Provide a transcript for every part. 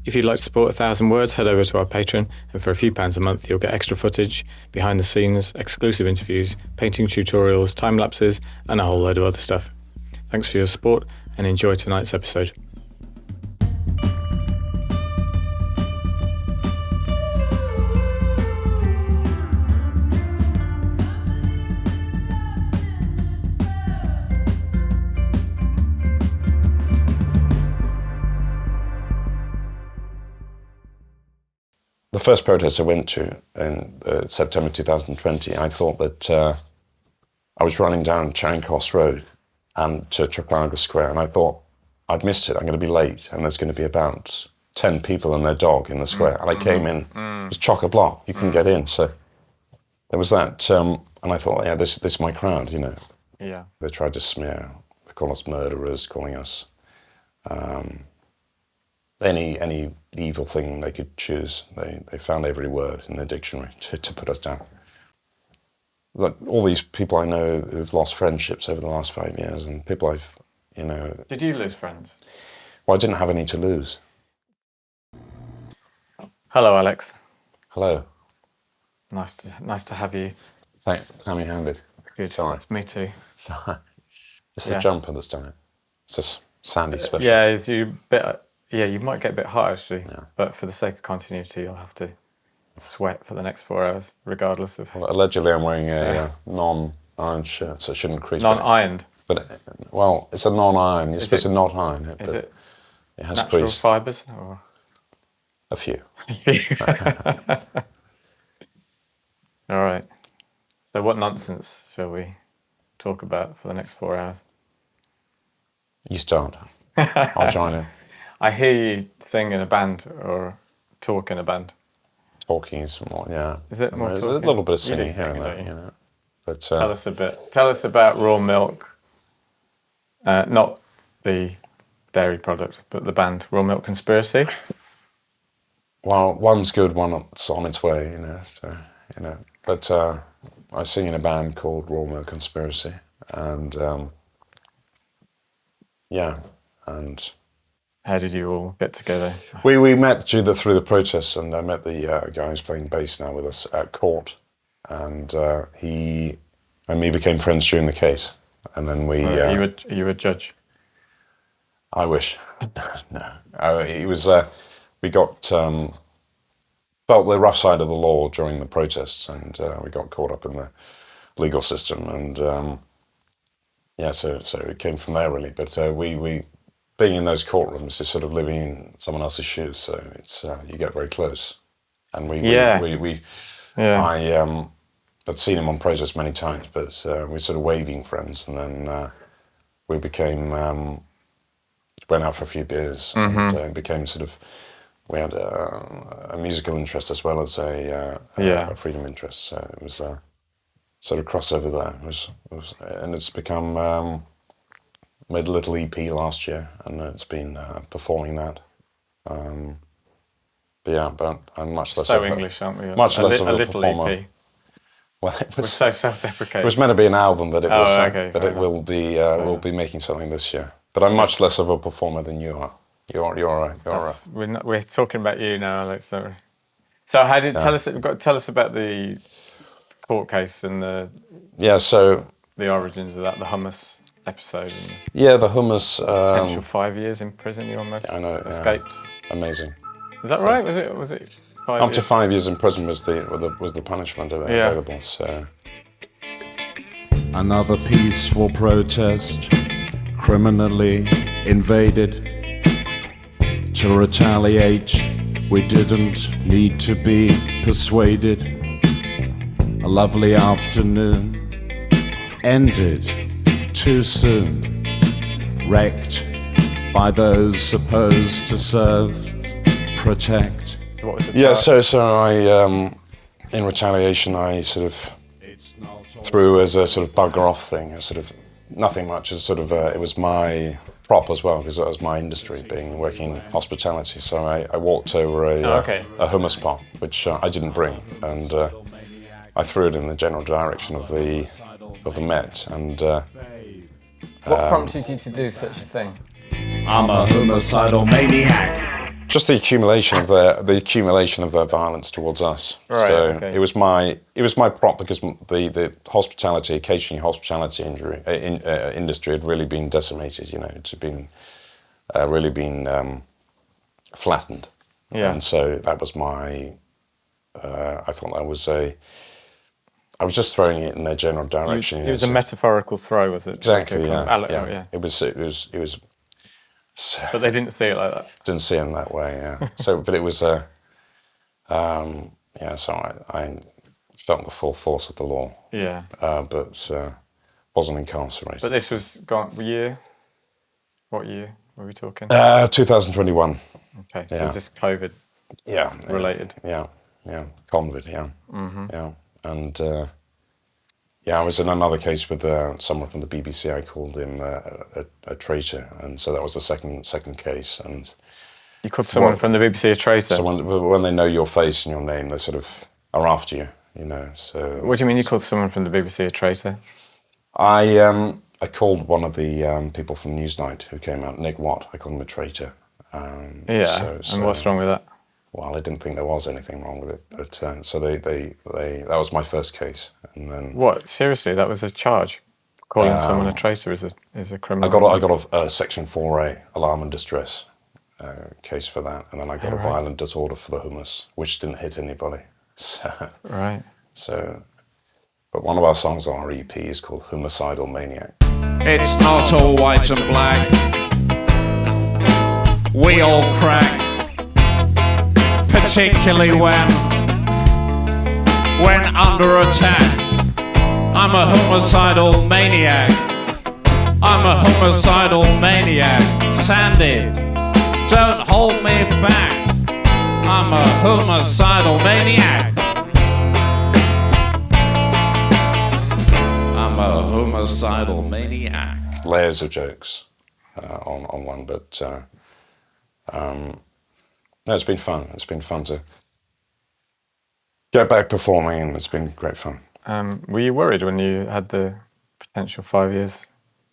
If you'd like to support 1,000 Words, head over to our Patreon, and for a few pounds a month, you'll get extra footage, behind the scenes, exclusive interviews, painting tutorials, time lapses, and a whole load of other stuff. Thanks for your support, and enjoy tonight's episode. The first protest I went to in September 2020, I thought that I was running down Charing Cross Road and to Trafalgar Square, and I thought I'd missed it. I'm going to be late, and there's going to be about 10 people and their dog in the square. And I came in, it was chock-a-block. You couldn't get in, so there was that. And I thought, yeah, this is my crowd, you know. Yeah. They tried to smear, they call us murderers, calling us any evil thing they could choose. They found every word in the dictionary to put us down. Like all these people I know who've lost friendships over the last 5 years, and people I've, you know... Did you lose friends? Well, I didn't have any to lose. Hello, Alex. Hello. Nice to have you. Thanks, hand-handed. Good. Sorry. Me too. Sorry. It's the jumper that's done it. It's a sandy special. Yeah, you might get a bit hot actually, but for the sake of continuity, you'll have to sweat for the next 4 hours, regardless of... Well, allegedly, I'm wearing a non-ironed shirt, so it shouldn't crease. Non-ironed? But, well, it's a non-iron. You're supposed to not iron it. Is it has natural crease. fibres? Or? A few. All right. So what nonsense shall we talk about for the next 4 hours? You start. I'll join in. I hear you sing in a band or talk in a band. Talking is more, yeah. Is it more talking? A little bit of singing here sing, and there, you know. But, tell us a bit. Tell us about raw milk. Not the dairy product, but the band Raw Milk Conspiracy. Well, one's good, one's on its way, you know. So, you know. But I sing in a band called Raw Milk Conspiracy, and and. How did you all get together? We met through the protests, and I met the guy who's playing bass now with us at court, and he and me became friends during the case, and then we. Are you a judge? I wish. No, he was. We got felt the rough side of the law during the protests, and we got caught up in the legal system, and so it came from there really. But we. Being in those courtrooms is sort of living in someone else's shoes, so it's you get very close. And I had seen him on protests many times, but we're sort of waving friends, and then we became went out for a few beers, and became sort of. We had a musical interest as well as a freedom interest, so it was sort of crossover there. It was, and it's become. Made a little EP last year, and it's been performing that. But I'm much less. So English, aren't we? Much less of a little performer. EP. Well, We're so self-deprecating. It was meant to be an album, but it was. Okay, but it will be. We'll be making something this year. But I'm much less of a performer than you are. You're all right. We're talking about you now, Alex. Sorry. So how did tell us about the court case and the the origins of that, the hummus episode. And the hummus. Potential 5 years in prison. You almost escaped. Amazing. Is that right? Was it 5 Up years? to 5 years in prison was the punishment available. So. Another peaceful protest, criminally invaded. To retaliate, we didn't need to be persuaded. A lovely afternoon ended too soon, wrecked by those supposed to serve, protect. What was the so I, in retaliation, I sort of threw as a sort of bugger off thing, a sort of nothing much, as sort of it was my prop as well, because that was my industry, working in hospitality. So I walked over a hummus pot, which I didn't bring, and I threw it in the general direction of the Met, and. What prompted you to do such a thing? I'm a homicidal maniac. just the accumulation of their violence towards us. Right, So okay. it was my prop because the hospitality, catering hospitality industry had really been decimated. You know, it had been really been flattened. Yeah. And so that was I thought that was I was just throwing it in their general direction. It was a metaphorical throw, was it? Exactly. Like a kind of Yeah. It was. But they didn't see it like that. Didn't see it in that way. Yeah. So, but it was So I felt the full force of the law. Yeah. But wasn't incarcerated. But this was year? What year were we talking? 2021. Okay, so Yeah. is this COVID related? Yeah. COVID, yeah. Mm-hmm. Yeah. And I was in another case with someone from the BBC. I called him a traitor, and so that was the second case. And you called someone from the BBC a traitor? So when they know your face and your name, they sort of are after you, you know. So what do you mean you called someone from the BBC a traitor? I called one of the people from Newsnight who came out, Nick Watt. I called him a traitor. And what's wrong with that? Well, I didn't think there was anything wrong with it, but so they that was my first case, and then what? Seriously, that was a charge? Calling someone a traitor is a criminal. I got a Section 4A alarm and distress case for that, and then I got a violent disorder for the hummus, which didn't hit anybody. So, right. So, but one of our songs on our EP is called "Homicidal Maniac." It's not all white and black. We all crack, particularly when under attack. I'm a homicidal maniac. I'm a homicidal maniac. Sandy, don't hold me back. I'm a homicidal maniac. I'm a homicidal maniac. Layers of jokes on one, but no, it's been fun. It's been fun to get back performing, and it's been great fun. Were you worried when you had the potential 5 years?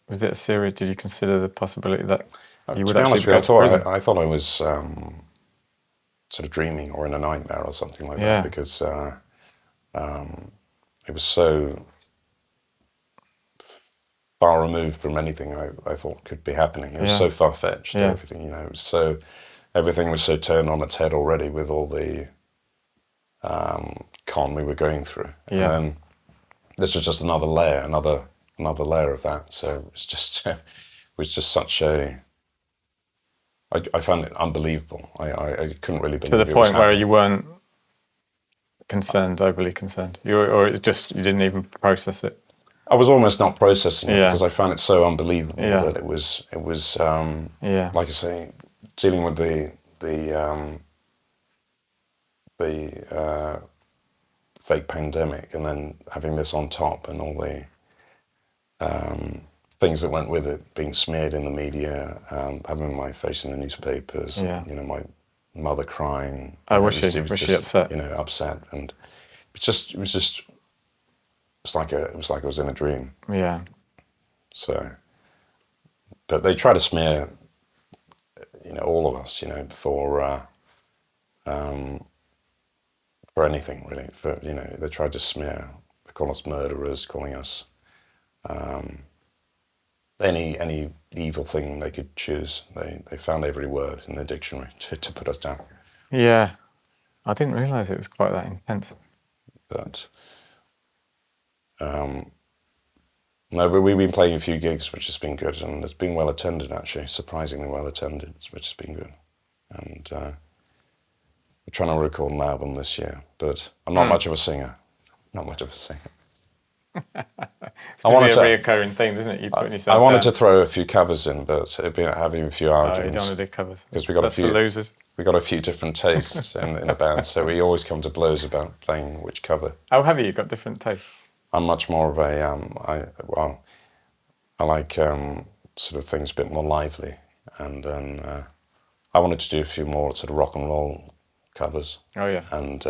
Was it serious? Did you consider the possibility that you would actually go to prison? I thought I was sort of dreaming or in a nightmare or something like that, because it was so far removed from anything I thought could be happening. It was so far-fetched. Everything, you know, everything was so turned on its head already with all the con we were going through, and then this was just another layer of that. So it was just such a. I found it unbelievable. I couldn't really believe it. To the point where you weren't overly concerned, or you didn't even process it. I was almost not processing it because I found it so unbelievable that it was like I say, dealing with the fake pandemic, and then having this on top, and all the things that went with it, being smeared in the media, having my face in the newspapers, you know, my mother crying. Was she upset? You know, upset, and it was like I was in a dream. Yeah. So, but they try to smear, you know, all of us, you know, for anything really. For, you know, they tried to smear, calling us murderers, calling us any evil thing they could choose. They found every word in the dictionary to put us down. Yeah, I didn't realise it was quite that intense. But no, but we've been playing a few gigs, which has been good, and it's been well attended, actually, surprisingly well attended, which has been good. And we're trying to record an album this year, but I'm not much of a singer. Not much of a singer. It's going to be a reoccurring theme, isn't it? You putting yourself I wanted down. to throw a few covers in, but it'd been having a few arguments. You don't want to do covers. Because we got That's for losers. We got a few different tastes in the band, so we always come to blows about playing which cover. How have you got different tastes? I'm much more of a I like sort of things a bit more lively, and then I wanted to do a few more sort of rock and roll covers. Oh yeah. And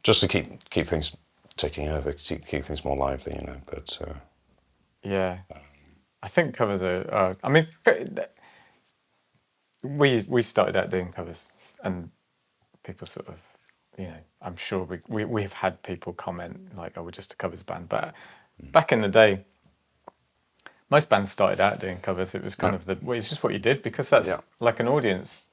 just to keep things ticking over, keep things more lively, you know. But yeah, I think covers are. I mean, we started out doing covers, and people sort of, I'm sure we've had people comment like, "Oh, we're just a covers band," but back in the day, most bands started out doing covers. It was kind of it's just what you did, because that's like an audience.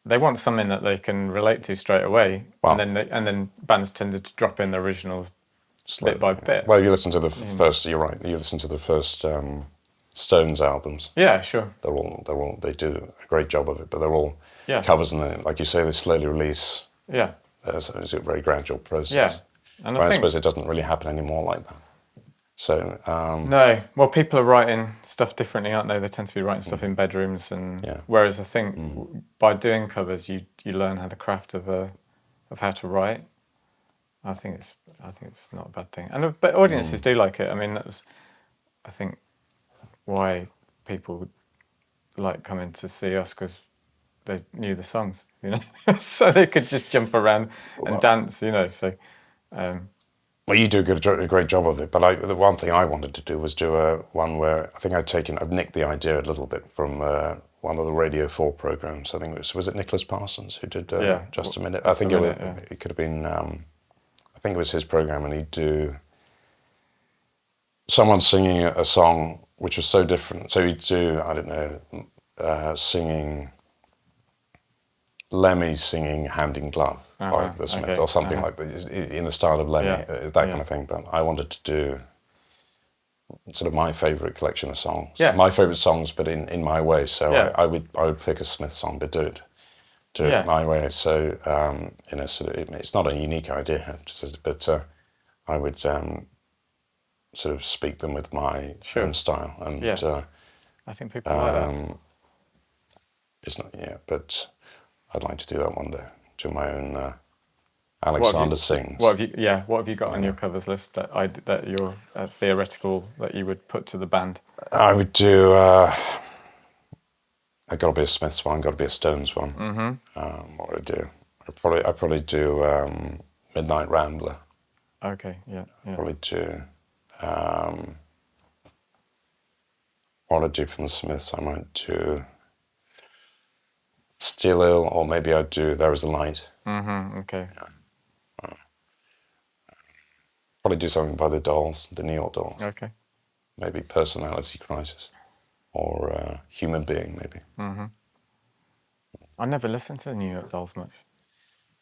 They want something that they can relate to straight away, Wow. and then bands tended to drop in the originals bit by bit. Well, you listen to the first. You're right. You listen to the first Stones albums. Yeah, sure. They do a great job of it, but they're all Yeah. covers, and like you say, they slowly release. Yeah. So it's a very gradual process. Yeah. And I suppose it doesn't really happen anymore like that. So no, well, people are writing stuff differently, aren't they? They tend to be writing stuff in bedrooms, and whereas I think by doing covers, you learn how the craft of how to write. I think it's not a bad thing, but audiences do like it. I mean, I think why people like coming to see us, because they knew the songs, so they could just jump around and dance, So. Well, you do a great job of it, but the one thing I wanted to do was do one where I think I've nicked the idea a little bit from one of the Radio 4 programs. I think was it Nicholas Parsons who did Just a Minute? I think it could have been, I think it was his program, and he'd do someone singing a song which was so different. So he'd do, I don't know, singing Lemmy singing Hand in Glove by the Smiths, or something like that, in the style of Lemmy, that kind of thing. But I wanted to do sort of my favourite collection of songs, my favourite songs, but in my way. So I would pick a Smith song, but do it my way. So sort of, it's not a unique idea, but I would sort of speak them with my own style, and I think people like that. It's not, but I'd like to do that one day. Do my own Alexander Sings. What have you got on your covers list that you're theoretical that you would put to the band? I would do. I've got to be a Smiths one. Got to be a Stones one. Mm-hmm. What would I do? I'd probably do Midnight Rambler. Okay. Yeah. Probably do. What I'd do from the Smiths, I might do Still Ill, or maybe I'd do There Is a Light. Mm-hmm. Okay. Probably do something by the Dolls, the New York Dolls. Okay. Maybe Personality Crisis, or Human Being, maybe. Mm-hmm. I never listened to the New York Dolls much.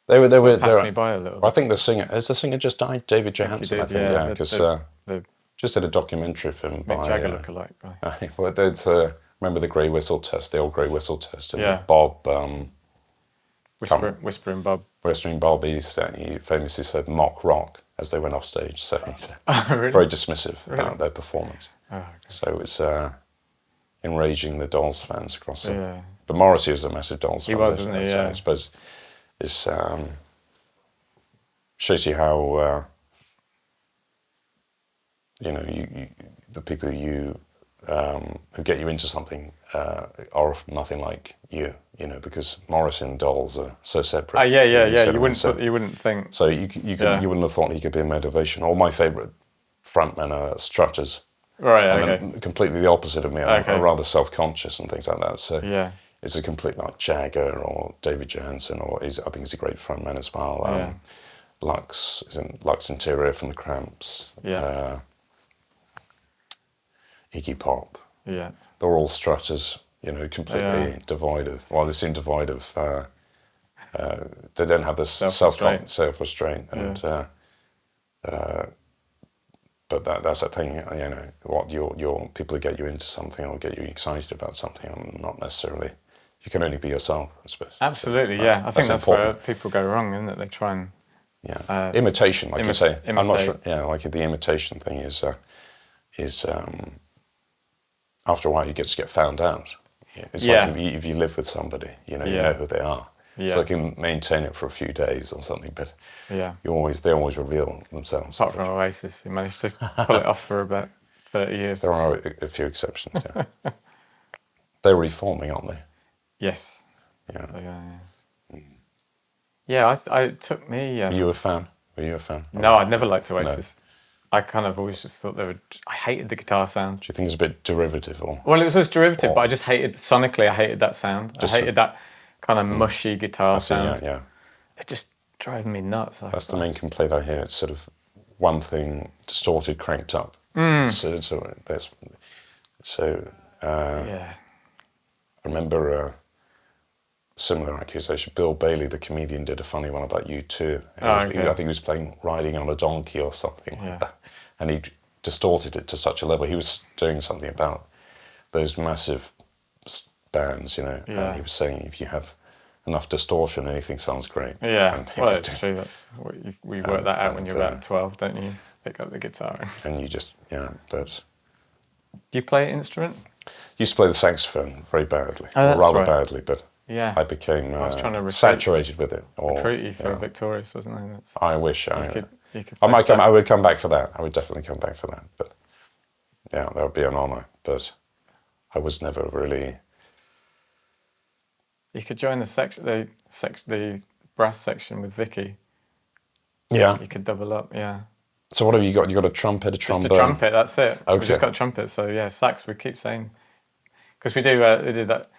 They passed me by a little bit. I think the singer just died? David Johansen, I think, because just did a documentary film by Mick Jagger lookalike guy. Well, there's remember the grey whistle test, the old grey whistle test, and Bob. Whispering Bob. Whispering Bob, he famously said mock rock as they went off stage, so he's really? very dismissive about their performance. Oh, okay. So it's enraging the Dolls fans across it. But Morrissey was a massive Dolls fan. He was, wasn't he? So I suppose it's shows you how you the people who get you into something are often nothing like you, because Morrissey and Dolls are so separate. You wouldn't think. So you wouldn't have thought he could be a motivation. All my favourite frontmen are strutters. Right. And then completely the opposite of me. I'm rather self-conscious and things like that. So it's a complete like Jagger or David Johansen, or I think he's a great frontman as well. Lux Interior from the Cramps. Iggy Pop. Yeah. They're all strutters, completely devoid of. Well, they seem devoid of. They don't have this self-restraint, and but that's the thing, what your people who get you into something or get you excited about something, and not necessarily. You can only be yourself, I suppose. Absolutely, so I think that's where people go wrong, isn't it? They try and imitation, like you say. I'm not sure. Yeah, like the imitation thing is after a while you get found out. It's like if you live with somebody, you know who they are. Yeah. So they can maintain it for a few days or something, but they always reveal themselves. Apart from Oasis, who managed to pull it off for about 30 years. There are a few exceptions, They're reforming, aren't they? Yes. Yeah. Yeah, it took me... Were you a fan? No, I'd never liked Oasis. I kind of always just thought I hated the guitar sound. Do you think it's a bit derivative or? Well, it was always derivative, but I just hated, sonically, I hated that sound. I hated that kind of mushy guitar sound. Yeah. It just drove me nuts. That's the main complaint I hear. It's sort of one thing distorted, cranked up. So yeah. I remember a similar accusation. Bill Bailey, the comedian, did a funny one about U2. I think he was playing Riding on a Donkey or something like that. And he distorted it to such a level. He was doing something about those massive bands, you know. Yeah. And he was saying if you have enough distortion, anything sounds great. Yeah, well, it's true. That's we work that out when you're about 12, don't you? Pick up the guitar. And you just, but... Do you play an instrument? Used to play the saxophone very badly, that's rather right. badly, but Yeah. I became I was trying to saturated with it. Recruit you for Victorious, wasn't I? I wish. You could I would come back for that. I would definitely come back for that. But yeah, that would be an honour. But I was never really... You could join the brass section with Vicky. Yeah. You could double up, yeah. So what have you got? You got a trumpet, a trombone? Just a trumpet, that's it. Okay. We've just got trumpet, so yeah, sax, we keep saying. Because we do that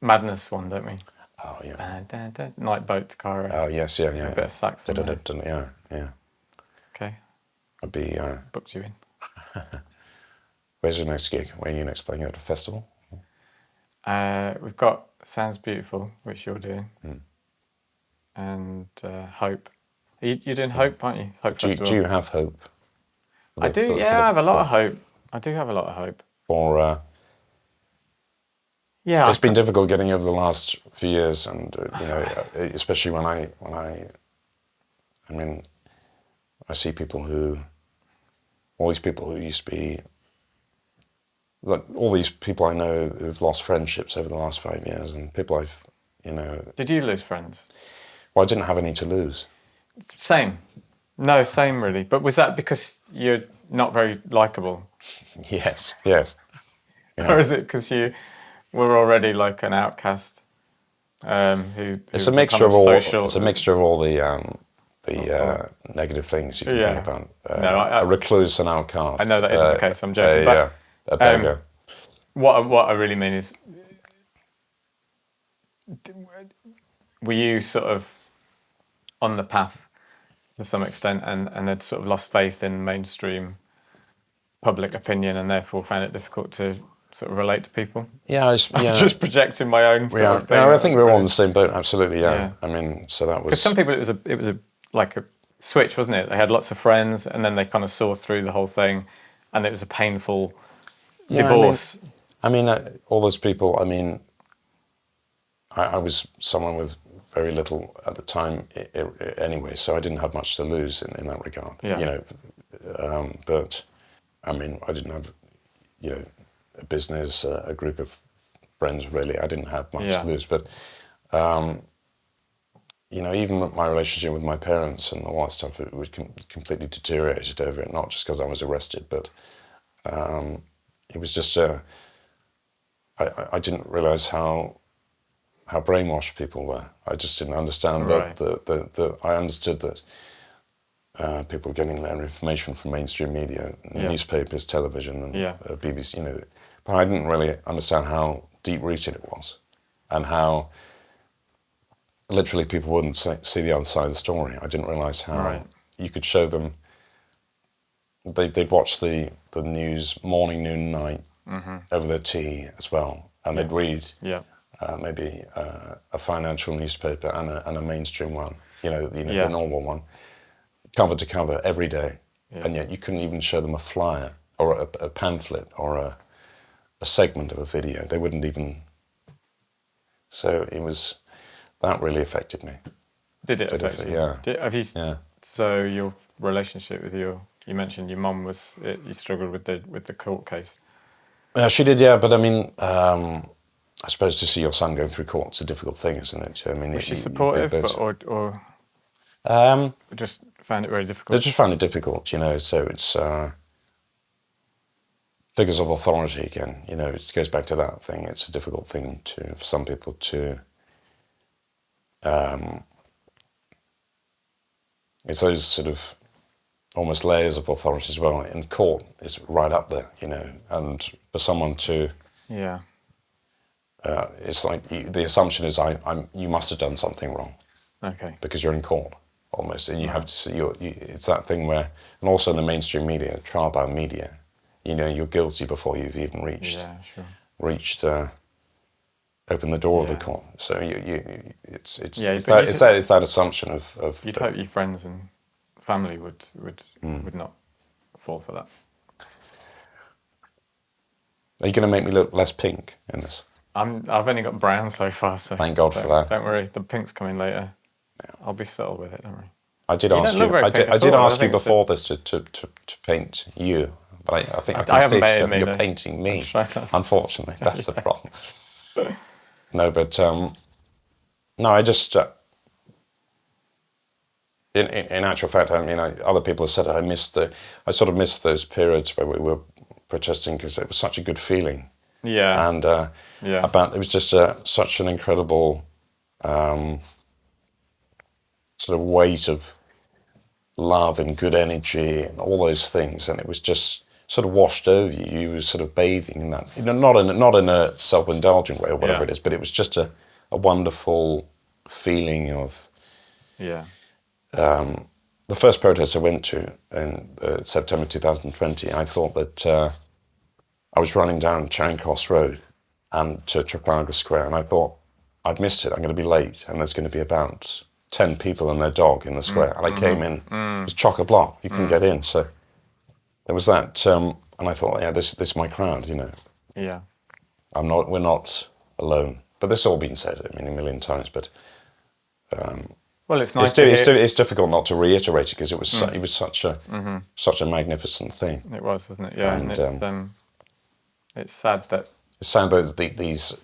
Madness one, don't we? Oh, yeah. Night Boat to Cairo. Oh, yes, yeah. A bit of sax in there. Yeah. Okay. I'd be... Booked you in. Where's your next gig? Where are you next playing at a festival? We've got Sounds Beautiful, which you're doing, and Hope. You're doing Hope, aren't you? Hope Festival. Do you have hope? I do, I have a lot of hope. I do have a lot of hope. For... yeah, it's been difficult getting over the last few years, and especially when I see all these people who used to be, like all these people I know who've lost friendships over the last 5 years, and people I've, Did you lose friends? Well, I didn't have any to lose. Same. No, same really. But was that because you're not very likeable? Yes. Or is it because you were already like an outcast? It's a mixture of all. It's a mixture of all the negative things you can think about. A recluse, an outcast. I know that isn't the case. I'm joking. A beggar. What I really mean is, were you sort of on the path to some extent, and had sort of lost faith in mainstream public opinion, and therefore found it difficult to sort of relate to people? Yeah, I'm just projecting my own sort of thing. No, I think we're all in the same boat. Absolutely, yeah. I mean, so that was... Because some people, it was like a switch, wasn't it? They had lots of friends, and then they kind of saw through the whole thing, and it was a painful divorce. All those people, I was someone with very little at the time anyway, so I didn't have much to lose in that regard. Yeah. But, I didn't have, a business, a group of friends, really. I didn't have much to lose. But, even my relationship with my parents and all that stuff, it was completely deteriorated over it, not just because I was arrested, but it was just... I didn't realise how brainwashed people were. I just didn't understand that I understood that people were getting their information from mainstream media, newspapers, television, and BBC, but I didn't really understand how deep-rooted it was, and how literally people wouldn't see the other side of the story. I didn't realise how you could show them... They'd watch the news morning, noon, night, over their tea as well, and they'd read maybe a financial newspaper and a mainstream one, the normal one, cover to cover every day, and yet you couldn't even show them a flyer or a pamphlet or a segment of a video. They wouldn't even... So that really affected me. Did it affect you? Yeah. So your relationship with you mentioned your mum you struggled with the court case. Yeah, she did, but I suppose to see your son go through court is a difficult thing, isn't it? Was she supportive, or just found it very difficult? I just found it difficult, so it's figures of authority again, it goes back to that thing. It's a difficult thing for some people to... it's those sort of almost layers of authority as well. In court, it's right up there, you know. And for someone to, Yeah. it's like the assumption is you must have done something wrong Okay. because you're in court almost, and you have to see it's that thing where, and also in the mainstream media, trial by media, you know, you're guilty before you've even reached open the door of the court. So it's that assumption of you'd hope your friends and family would not fall for that. Are you going to make me look less pink in this? I've only got brown so far, so thank God for that. Don't worry, the pink's coming later. Yeah. I'll be subtle with it, don't worry. I did ask you before this to paint you, but I think I can see that you're painting me. Unfortunately, that's the problem. No, but no, I just in actual fact, I mean, other people have said it. I sort of missed those periods where we were protesting because it was such a good feeling. Yeah, and it was just such an incredible sort of weight of love and good energy and all those things, and it was just sort of washed over you. You were sort of bathing in that, you know, not in a self-indulgent way or whatever it is, but it was just a wonderful feeling of. Yeah. The first protest I went to in September 2020, I thought that I was running down Charing Cross Road and to Trafalgar Square, and I thought I'd missed it. I'm going to be late, and there's going to be about 10 people and their dog in the square. And I came in, it was chock-a-block. You couldn't get in, so there was that. And I thought, yeah, this is my crowd, you know. Yeah. We're not alone. But this has all been said, I mean, a million times. But well, it's nice. It's difficult not to reiterate it because it was such a magnificent thing. It was, wasn't it? Yeah, and it's sad that these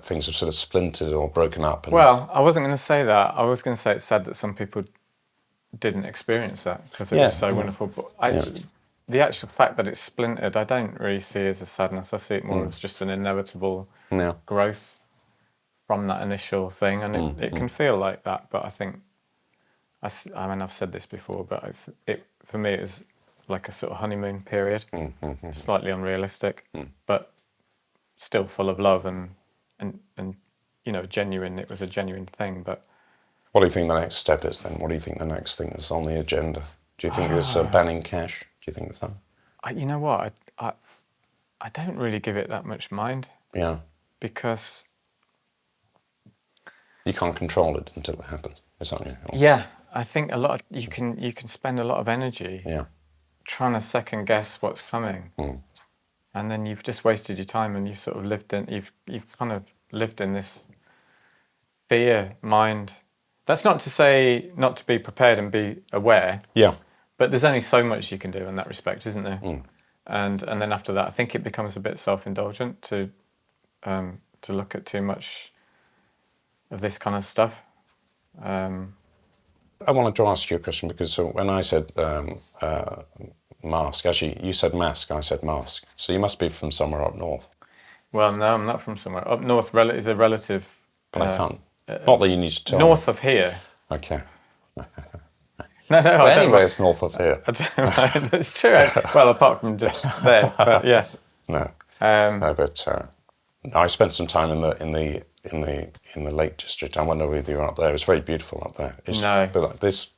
things have sort of splintered or broken up. Well, I wasn't going to say that. I was going to say it's sad that some people didn't experience that because it was so wonderful. But the actual fact that it's splintered, I don't really see as a sadness. I see it more as just an inevitable growth from that initial thing, and it can feel like that. But I think, I mean, I've said this before, but for me it was like a sort of honeymoon period, slightly unrealistic, but still full of love and you know, genuine. It was a genuine thing. But what do you think the next step is then? What do you think the next thing is on the agenda? Do you think it's banning cash? Do you think it's that? You know what? I don't really give it that much mind. Yeah. Because you can't control it until it happens. Is that right? Yeah, I think you can spend a lot of energy trying to second guess what's coming, and then you've just wasted your time, and you've sort of you've kind of lived in this fear mind. That's not to say not to be prepared and be aware. Yeah. But there's only so much you can do in that respect, isn't there? And then after that, I think it becomes a bit self-indulgent to look at too much of this kind of stuff. I wanted to ask you a question because when I said mask, actually you said mask, I said mask. So you must be from somewhere up north. Well, no, I'm not from somewhere. Up north is a relative. But I can't. Not that you need to tell north me. Of here. Okay. No, but anyway, it's north of here. It's true. Well, apart from just there, but yeah. No. No, but I spent some time in the Lake District. I wonder whether you were up there. It was very beautiful up there. But like this,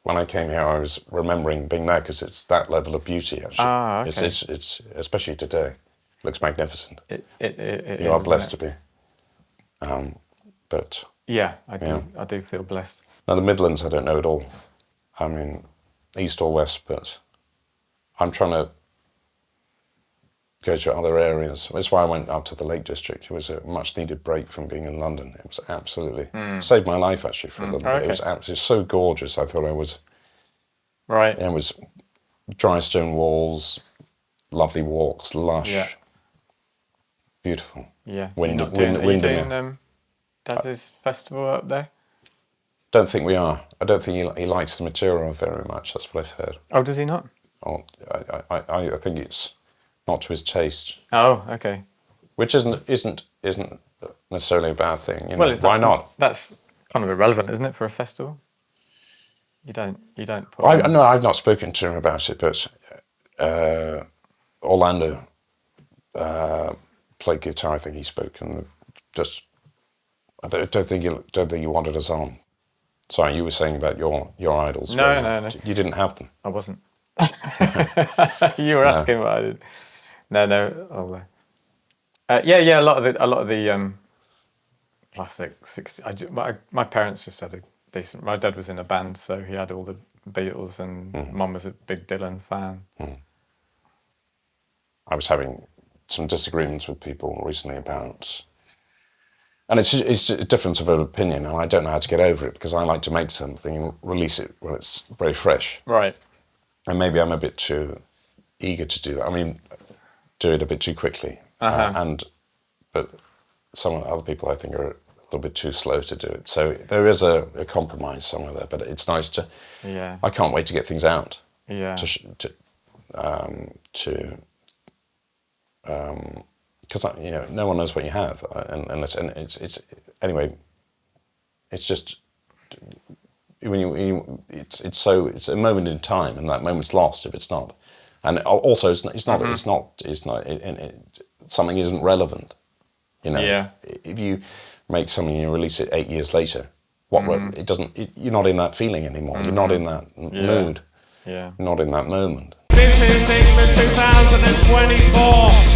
when I came here, I was remembering being there because it's that level of beauty. Actually, okay. It's especially today. It looks magnificent. You are is, blessed to be. But yeah, I do feel blessed. Now the Midlands, I don't know at all. I mean, east or west, but I'm trying to go to other areas. That's why I went up to the Lake District. It was a much-needed break from being in London. It was absolutely saved my life actually for London. Okay. It was absolutely so gorgeous. I thought I was right. It was dry stone walls, lovely walks, lush, beautiful. Yeah. Windy. Are you doing Daz's festival up there? Don't think we are. I don't think he likes the material very much. That's what I've heard. Oh, does he not? Oh, I think it's not to his taste. Oh, okay. Which isn't necessarily a bad thing. You know? Well, why not? That's kind of irrelevant, isn't it, for a festival? You don't put. No, I've not spoken to him about it, but Orlando played guitar. I think he spoke, and just I don't think you wanted us on. Sorry, you were saying about your idols. No. You didn't have them. I wasn't. You were asking, but I didn't. No. Oh, yeah. A lot of the classic 60s. My parents just had a decent. My dad was in a band, so he had all the Beatles, and Mum was a big Dylan fan. I was having some disagreements with people recently about, and it's a difference of opinion, and I don't know how to get over it because I like to make something and release it when it's very fresh. Right. And maybe I'm a bit too eager to do that. I mean, do it a bit too quickly. But some other people I think are a little bit too slow to do it. So there is a compromise somewhere there, but it's nice to. Yeah. I can't wait to get things out. Yeah. Because no one knows what you have, and it's anyway. It's just when it's a moment in time, and that moment's lost if it's not. And also, something isn't relevant. Yeah. If you make something and you release it 8 years later, it doesn't. You're not in that feeling anymore. You're not in that mood. Yeah. You're not in that moment. This is England 2024,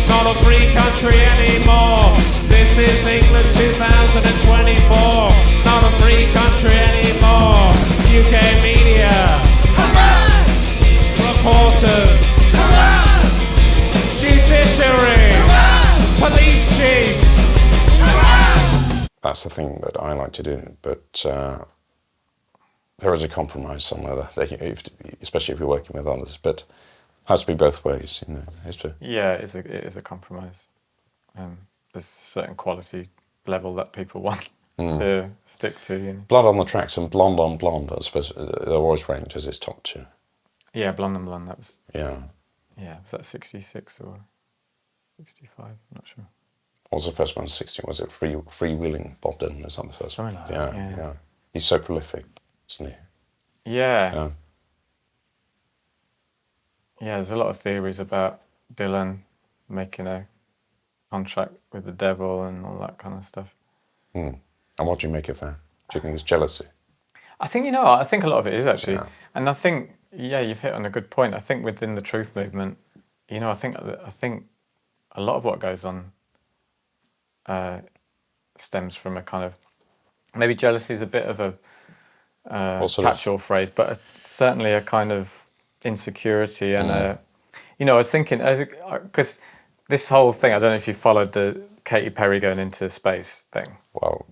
not a free country anymore. This is England 2024, not a free country anymore. UK media, hurrah! Reporters, hurrah! Judiciary, hurrah! Police chiefs, hurrah! That's the thing that I like to do, but there is a compromise somewhere there, especially if you're working with others, but it has to be both ways, Yeah, it is a compromise. There's a certain quality level that people want to stick to. Blood on the Tracks and Blonde on Blonde, I suppose, they're always ranked as its top two. Yeah, Blonde on Blonde, that was... Yeah. Yeah, was that 66 or 65? I'm not sure. What was the first one? 60? Was it Freewheeling Bob Dylan? Is that the first one? Something like that, yeah. He's so prolific, isn't he? Yeah. Yeah, there's a lot of theories about Dylan making a contract with the devil and all that kind of stuff. And what do you make of that? Do you think it's jealousy? I think a lot of it is actually. Yeah. And I think, you've hit on a good point. I think within the truth movement, I think a lot of what goes on stems from a kind of, maybe jealousy is a bit of a catch-all phrase, but certainly a kind of insecurity and I was thinking, because this whole thing, I don't know if you followed the Katy Perry going into space thing. Well,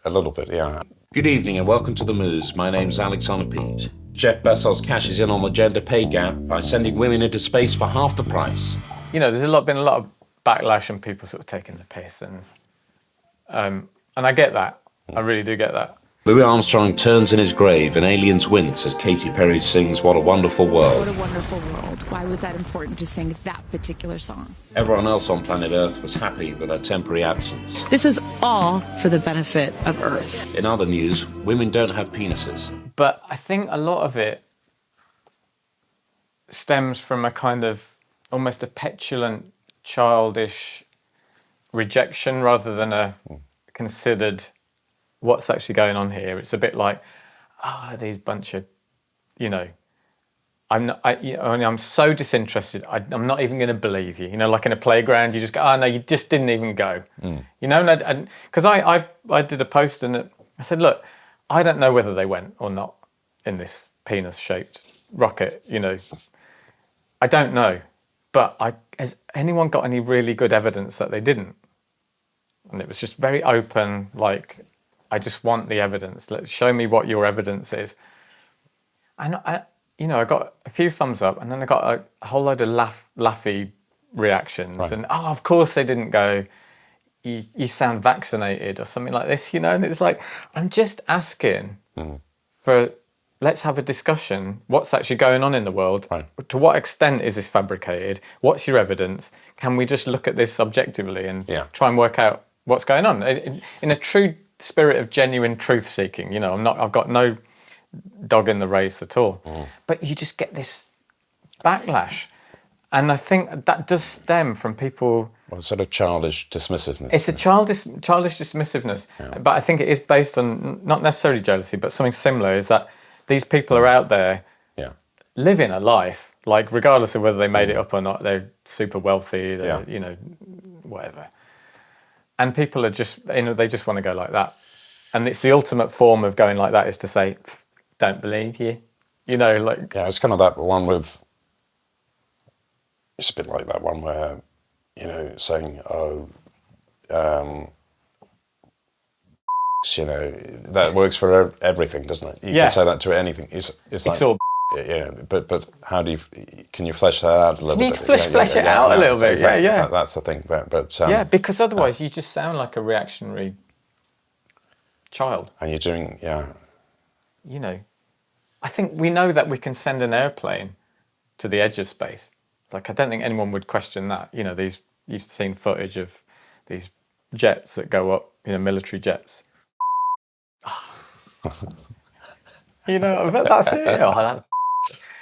a little bit, yeah. Good evening and welcome to The Moose. My name's Alexander Peat. Jeff Bezos cashes in on the gender pay gap by sending women into space for half the price. There's been a lot of backlash and people sort of taking the piss, and I get that. I really do get that. Louis Armstrong turns in his grave and aliens wince as Katy Perry sings What a Wonderful World. What a wonderful world. Why was that important to sing that particular song? Everyone else on planet Earth was happy with her temporary absence. This is all for the benefit of Earth. In other news, women don't have penises. But I think a lot of it stems from a kind of almost a petulant, childish rejection rather than a considered what's actually going on here. It's a bit like, these bunch of, I'm so disinterested. I'm not even going to believe you. Like in a playground, you just go, no, you just didn't even go. And because I did a post and I said, look, I don't know whether they went or not in this penis-shaped rocket. I don't know, but has anyone got any really good evidence that they didn't? And it was just very open, like, I just want the evidence. Show me what your evidence is. And I got a few thumbs up, and then I got a whole load of laughy reactions. Right. And of course they didn't go. You sound vaccinated or something like this, And it's like, I'm just asking for. Let's have a discussion. What's actually going on in the world? Right. To what extent is this fabricated? What's your evidence? Can we just look at this objectively and try and work out what's going on in a true spirit of genuine truth seeking? I've got no dog in the race at all. But you just get this backlash. And I think that does stem from people... Well, sort of childish dismissiveness. It's a childish dismissiveness. But I think it is based on, not necessarily jealousy, but something similar, is that these people are out there living a life, like regardless of whether they made it up or not, they're super wealthy, they're, you know, whatever. And people are just, you know, they just want to go like that. And it's the ultimate form of going like that is to say, don't believe you. You know, like... Yeah, it's kind of that one with... It's a bit like that one where, you know, saying, you know, that works for everything, doesn't it? You can say that to anything. It's like... all... Yeah, but how do you... Can you flesh that out a little bit? You need to flesh it out a little bit, exactly, yeah. That's the thing, but yeah, because otherwise you just sound like a reactionary child. And you're doing, You know, I think we know that we can send an airplane to the edge of space. Like, I don't think anyone would question that. You know, you've seen footage of these jets that go up, you know, military jets. You know, but that's it. Oh, that's...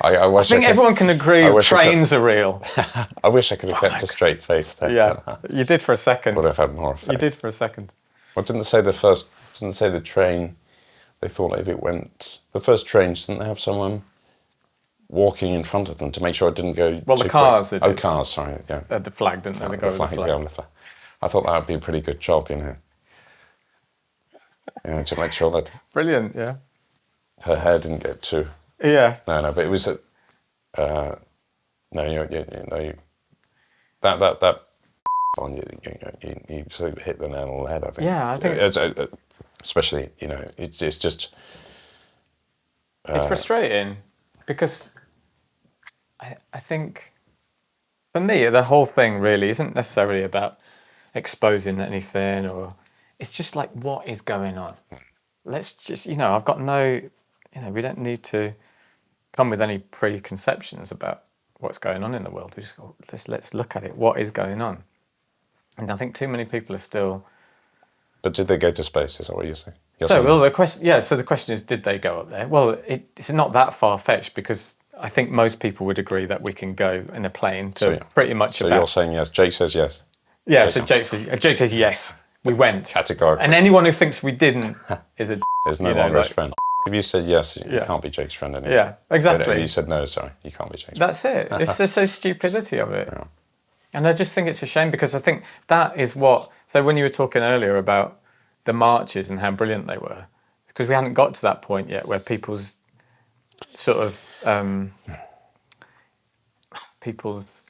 I think everyone can agree trains are real. I wish I could have kept a straight face there. Yeah, you did for a second. Would have had more effect. You did for a second. Well, didn't say the train, they thought if it went, the first trains, didn't they have someone walking in front of them to make sure it didn't go Well, the cars did. Oh, cars, sorry, yeah. The flag, didn't they? They The flag. I thought that would be a pretty good job, you know. You know, to make sure that... Brilliant, yeah. Her hair didn't get too... Yeah. No, but it was... that one, you sort of hit the nail on the head, I think. Yeah, I think... Especially, you know, it's just... it's frustrating because I think, for me, the whole thing really isn't necessarily about exposing anything, or it's just like, what is going on? Let's just, you know, I've got no, you know, we don't need to come with any preconceptions about what's going on in the world. We just go, let's look at it. What is going on? And I think too many people are still... But did they go to space? Is that what you're saying? The question, so the question is, did they go up there? Well, it's not that far-fetched, because I think most people would agree that we can go in a plane to pretty much... So you're saying yes. Jake says yes. Yeah, so Jake says yes. We went. Categorically. And anyone who thinks we didn't is a... Is no longer his friend. If you said yes, you can't be Jake's friend anymore. Yeah, exactly. But if you said no, sorry, you can't be Jake's friend. That's it. It's just the stupidity of it. Yeah. And I just think it's a shame, because I think that is what... So when you were talking earlier about the marches and how brilliant they were, because we hadn't got to that point yet where people's sort of... people's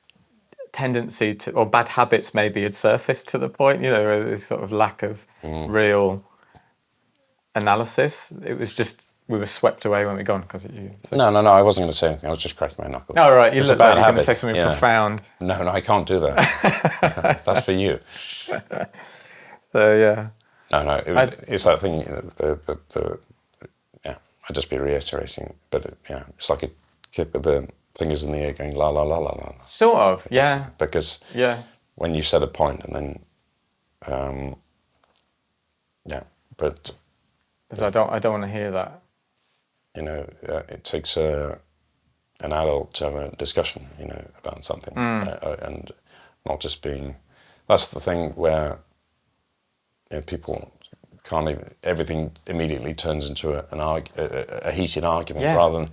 tendency to, or bad habits maybe, had surfaced to the point, you know, this sort of lack of real analysis. It was just, we were swept away when we gone because of you. So. No, I wasn't going to say anything. I was just cracking my knuckles. Oh, right, you look like you're going to say something profound. No, I can't do that. That's for you. So, yeah. No, it's that thing, you know, I'd just be reiterating, but it's like a kid with the fingers in the air going la la la la la. Sort of, yeah. Because when you said a point and then, but... Because I don't want to hear that. You know, it takes an adult to have a discussion, you know, about something, and not just being... That's the thing where, you know, people can't even... Everything immediately turns into a heated argument rather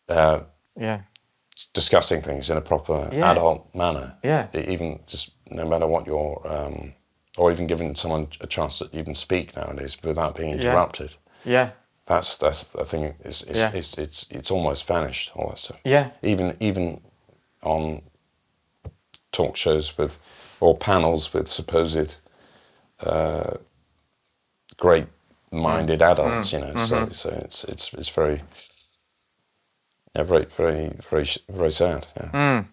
than discussing things in a proper adult manner. Yeah. Even just no matter what your... or even giving someone a chance that you can speak nowadays without being interrupted. Yeah. That's the thing. It's almost vanished, all that stuff. Yeah. Even on talk shows or panels with supposed great-minded adults, you know. Mm-hmm. So it's very, very, very, very, very sad. Yeah.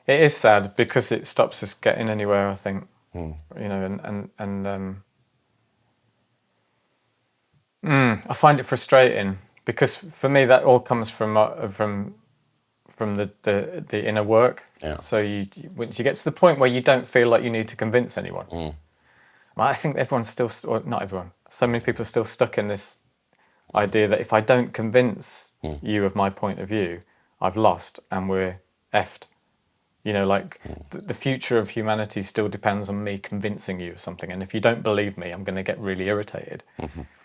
It is sad because it stops us getting anywhere, I think. You know, I find it frustrating because for me that all comes from the inner work. Yeah. So once you get to the point where you don't feel like you need to convince anyone. Well, I think everyone's still, or not everyone, so many people are still stuck in this idea that if I don't convince you of my point of view, I've lost and we're effed. You know, like the future of humanity still depends on me convincing you of something. And if you don't believe me, I'm going to get really irritated.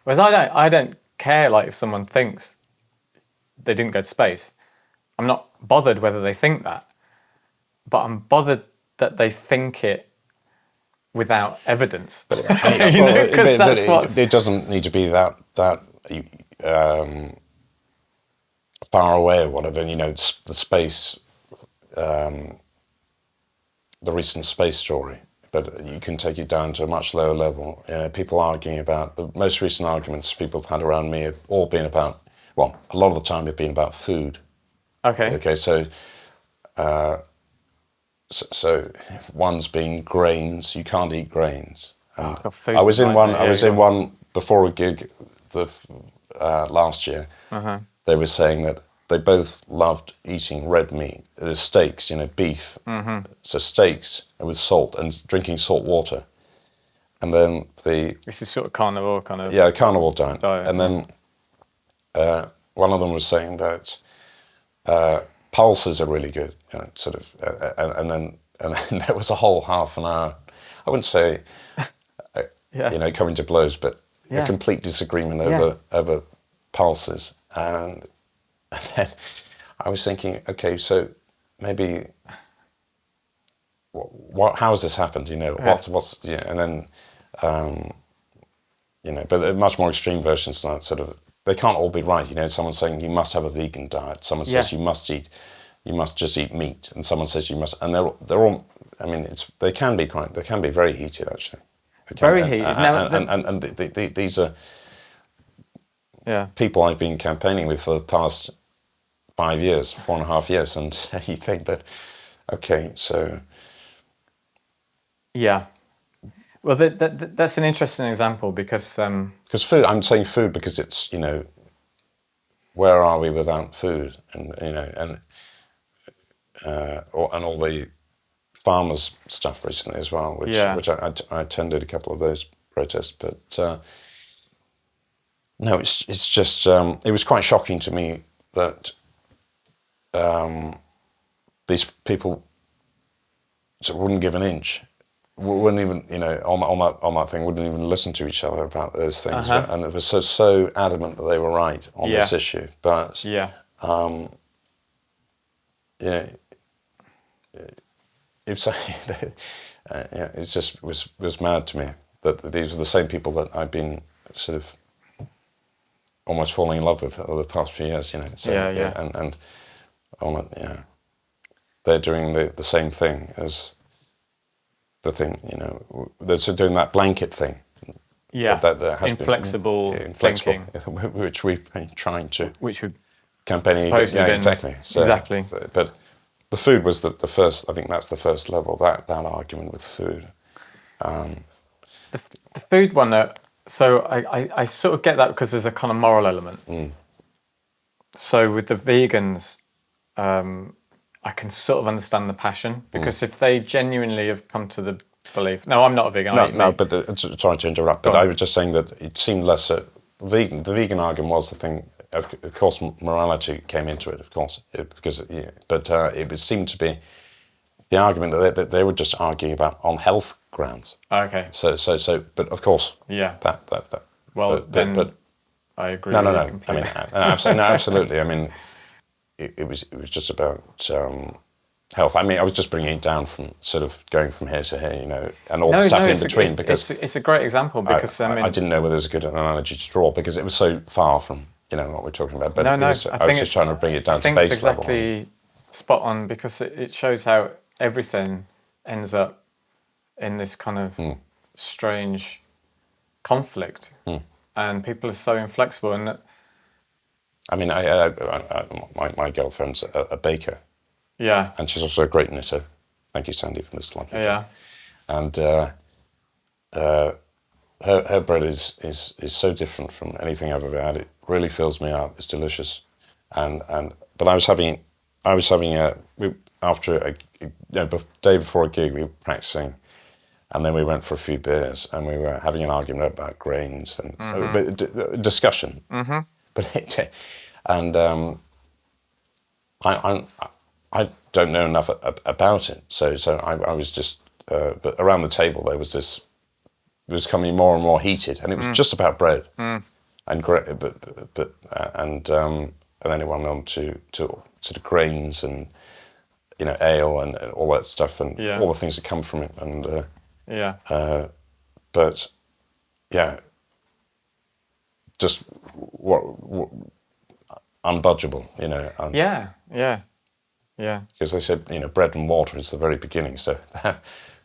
Whereas I don't care, like, if someone thinks they didn't go to space. I'm not bothered whether they think that, but I'm bothered that they think it without evidence. But, you know, because that's what it doesn't need to be that far away or whatever. You know, the space, the recent space story. But you can take it down to a much lower level. People arguing about the most recent arguments people have had around me have all been about. Well, a lot of the time they've been about food. Okay. So one's been grains. You can't eat grains. And I was in one. I was in one before a gig last year. They were saying that they both loved eating red meat. There's steaks, you know, beef. So steaks with salt and drinking salt water. And then this is sort of carnivore kind of. Yeah, carnivore diet. And then one of them was saying that pulses are really good, you know, sort of, and then there was a whole half an hour. I wouldn't say, you know, coming to blows, but a complete disagreement over pulses. And then I was thinking, okay, so maybe how has this happened? You know, what's and then you know, but much more extreme versions than that. Sort of, they can't all be right. You know, someone's saying you must have a vegan diet. Someone says you must just eat meat, and someone says you must, and they're all. I mean, they can be very heated actually. Very heated. And these are people I've been campaigning with for the past 5 years, 4.5 years, and you think that, okay, so. Yeah. Well, that's an interesting example because food. I'm saying food because it's, you know, where are we without food, and you know, and all the farmers stuff recently as well, which I attended a couple of those protests, but no, it's just it was quite shocking to me that these people sort of wouldn't give an inch. Wouldn't even, you know, on that thing, wouldn't even listen to each other about those things, and it was so adamant that they were right on this issue. But you know, it just was mad to me that these were the same people that I've been sort of almost falling in love with over the past few years. You know, so, and they're doing the same thing as. The thing, you know, they're doing that blanket thing. Yeah, that has inflexible thinking, which we've been trying to, which would campaigning. Exactly. So, exactly. But the food was the first. I think that's the first level. That argument with food. The food one, though. So I sort of get that because there's a kind of moral element. So with the vegans. I can sort of understand the passion because if they genuinely have come to the belief. No, I'm not a vegan. Sorry to interrupt, but I was just saying that it seemed less the vegan argument was the thing. Of course, morality came into it, of course, it seemed to be the argument that they were just arguing about on health grounds. Okay. So, but of course, that. Well, but I agree. No. I mean, absolutely. I mean. It was just about health. I mean, I was just bringing it down from sort of going from here to here, you know, and all the stuff in between. Because it's a great example because I didn't know whether it was a good analogy to draw because it was so far from, you know, what we're talking about. But I was just trying to bring it down to base level. I think it's exactly spot on because it shows how everything ends up in this kind of strange conflict, and people are so inflexible and. I mean, my girlfriend's a baker. Yeah. And she's also a great knitter. Thank you, Sandy, for this lovely. Yeah. And her bread is so different from anything I've ever had. It really fills me up. It's delicious. But I was having after a day before a gig, we were practicing, and then we went for a few beers, and we were having an argument about grains and a discussion. I don't know enough about it, so I was just. But around the table there was this. It was becoming more and more heated, and it was just about bread, and then it went on to sort of grains and ale and all that stuff and all the things that come from it, and but yeah, just what unbudgeable, because they said bread and water is the very beginning, so it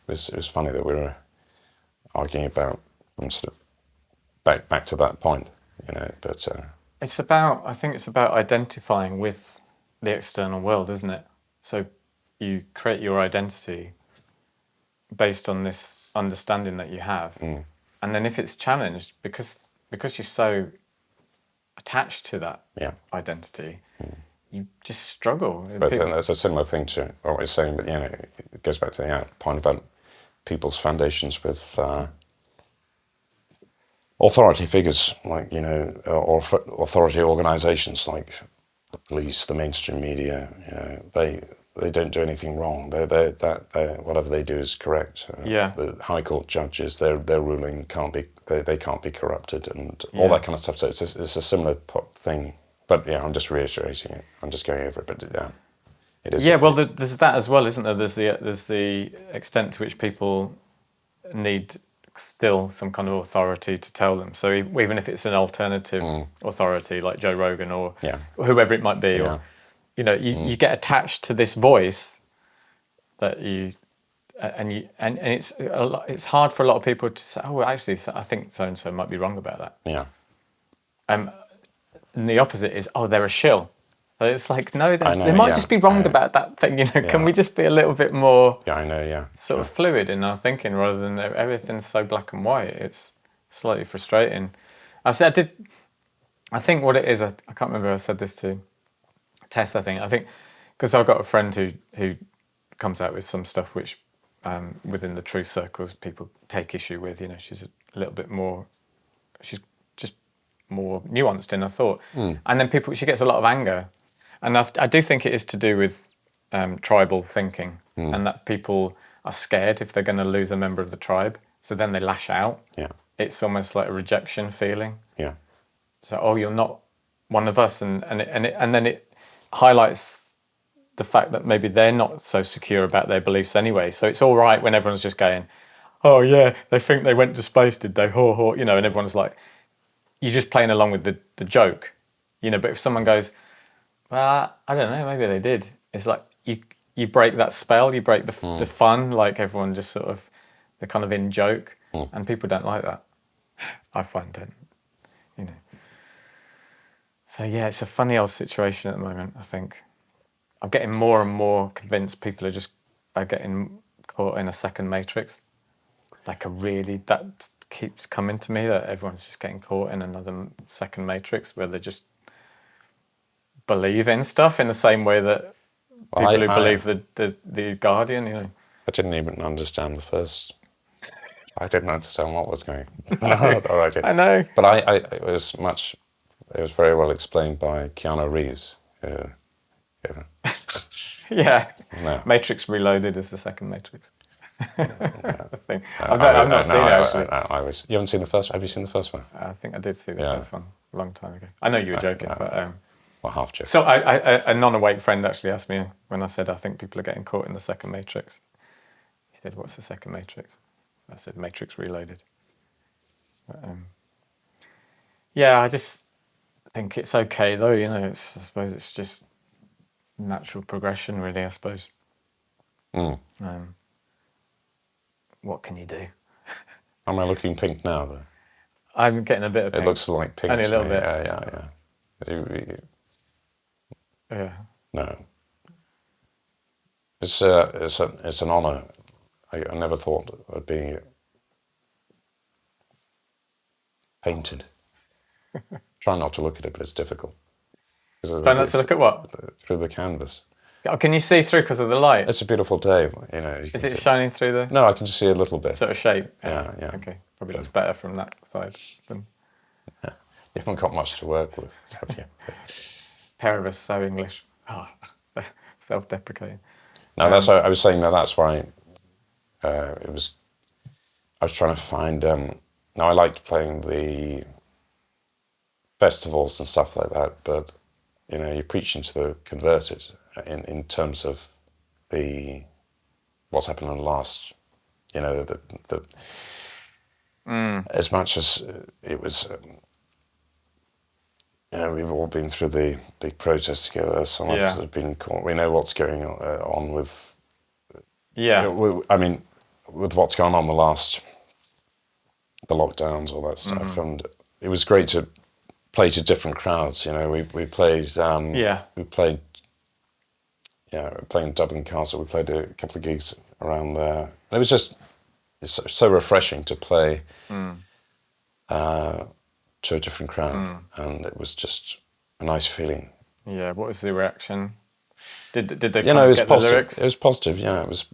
was funny that we were arguing about sort of back to that point, but I think it's about identifying with the external world, isn't it? So you create your identity based on this understanding that you have, and then if it's challenged, because you're so attached to that identity, you just struggle. But then there's a similar thing to what we're saying, but it goes back to the point about people's foundations with authority figures, like or authority organisations like the police, the mainstream media. They don't do anything wrong. They whatever they do is correct. The High Court judges, their ruling can't be be corrupted, and all that kind of stuff. So it's a similar thing. But I'm just reiterating it. I'm just going over it. But it is. Yeah, well, there's that as well, isn't there? There's the extent to which people need still some kind of authority to tell them. So even if it's an alternative authority like Joe Rogan or whoever it might be, or you get attached to this voice that it's hard for a lot of people to say, oh, actually, I think so and so might be wrong about that. Yeah. And the opposite is, oh, they're a shill. So it's like, no, they might just be wrong about that thing. Can we just be a little bit more? Sort of fluid in our thinking rather than everything's so black and white. It's slightly frustrating. I think what it is, I can't remember who I said this to. Tess, I think because I've got a friend who comes out with some stuff which within the truth circles people take issue with. She's a little bit more. She's just more nuanced in her thought, and then she gets a lot of anger. And I do think it is to do with tribal thinking, and that people are scared if they're going to lose a member of the tribe, so then they lash out. Yeah, it's almost like a rejection feeling. Yeah. So, oh, you're not one of us, and then it highlights the fact that maybe they're not so secure about their beliefs anyway. So it's all right when everyone's just going, oh yeah, they think they went to space, did they? Ho ho, and everyone's like, you're just playing along with the joke, But if someone goes, well, I don't know, maybe they did. It's like you break that spell, you break the fun, like everyone just sort of, they're kind of in joke, and people don't like that. I find it, So yeah, it's a funny old situation at the moment, I think. I'm getting more and more convinced people are getting caught in a second matrix. That keeps coming to me, that everyone's just getting caught in another second matrix where they just believe in stuff in the same way that people who believe the Guardian, I didn't even understand the first. I didn't understand what was going on. I did. I know. But it was very well explained by Keanu Reeves. Yeah. No. Matrix Reloaded is the second Matrix. Thing. I've not seen it, actually. You haven't seen the first one? Have you seen the first one? I think I did see the first one a long time ago. I know you were joking, but... well, half joking. So a non-awake friend actually asked me when I said I think people are getting caught in the second Matrix. He said, what's the second Matrix? I said, Matrix Reloaded. But, I just think it's okay, though, I suppose it's just natural progression, really, I suppose. What can you do? Am I looking pink now, though? I'm getting a bit of pink. It looks like pink. Only a little bit. Yeah. No. It's an honour. I never thought of being painted. Try not to look at it, but it's difficult. Try not to look at what? Through the canvas. Oh, can you see through because of the light? It's a beautiful day, Is it shining through the... No, I can just see a little bit. Sort of shape? Yeah. Okay, probably looks better from that side. You haven't got much to work with, have you? Pair of us so English. Oh, self-deprecating. No, that's why I was saying that. That's why it was. I was trying to find. Now I liked playing the festivals and stuff like that, but you're preaching to the converted in terms of what's happened in the last. As much as it was. We've all been through the big protests together. Some of us have been caught. We know what's going on with. Yeah. I mean, with what's gone on the lockdowns, all that stuff, and it was great to play to different crowds. We played. We played. Playing Dublin Castle. We played a couple of gigs around there. And it was just it's so refreshing to play. To a different crowd, and it was just a nice feeling. Yeah, what was the reaction? Did they it was get positive. The lyrics? It was positive, yeah. It was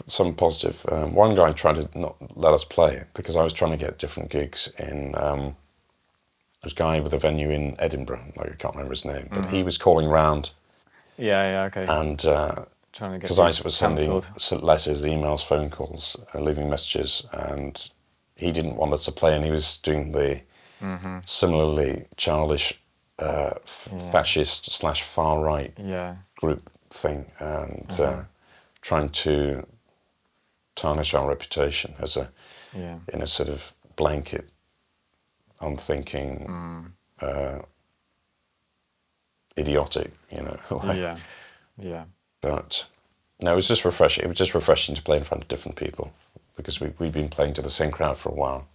some positive. One guy tried to not let us play because I was trying to get different gigs in. There was a guy with a venue in Edinburgh, I can't remember his name, but he was calling round. Yeah, okay. And trying to get because I was sending cancelled. letters, emails, phone calls, leaving messages, and he didn't want us to play, and he was doing the similarly childish fascist / far right group thing, and trying to tarnish our reputation as in a sort of blanket, unthinking, idiotic, way. Yeah. But no, it was just refreshing. It was just refreshing to play in front of different people because we've been playing to the same crowd for a while.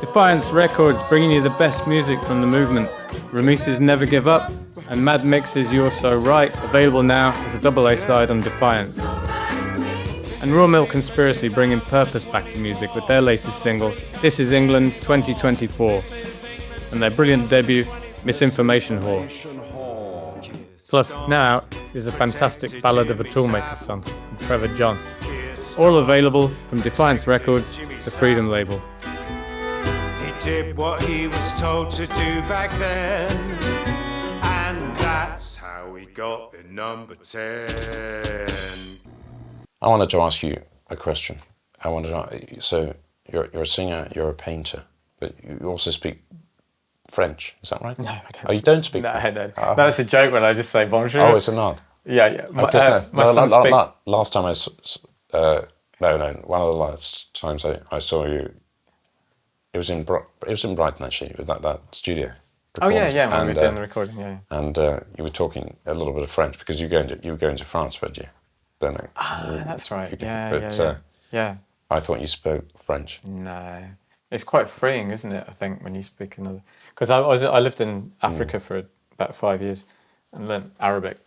Defiance Records, bringing you the best music from the movement. Remises Never Give Up and Mad Mix's You're So Right, available now as a double A side on Defiance. And Raw Milk Conspiracy bringing purpose back to music with their latest single, This Is England 2024, and their brilliant debut, Misinformation Whore. Plus, now out is a fantastic Ballad of a Toolmaker's Son from Trevor John. All available from Defiance Records, the Freedom label. Did what he was told to do back then, and that's how we got the number 10. I wanted to ask you a question. So you're a singer, you're a painter, but you also speak French, is that right? No, I don't. Oh, you don't speak French? No. No, that's a joke when I just say bonjour. Oh, it's a nod. Yeah. My son last time one of the last times I saw you, it was in Brighton actually. It was that studio. Oh yeah, when we were doing the recording, yeah. And you were talking a little bit of French because you were going to France, weren't you? Then that's right. Yeah. I thought you spoke French. No, it's quite freeing, isn't it? I think when you speak another, because I lived in Africa for about 5 years and learnt Arabic.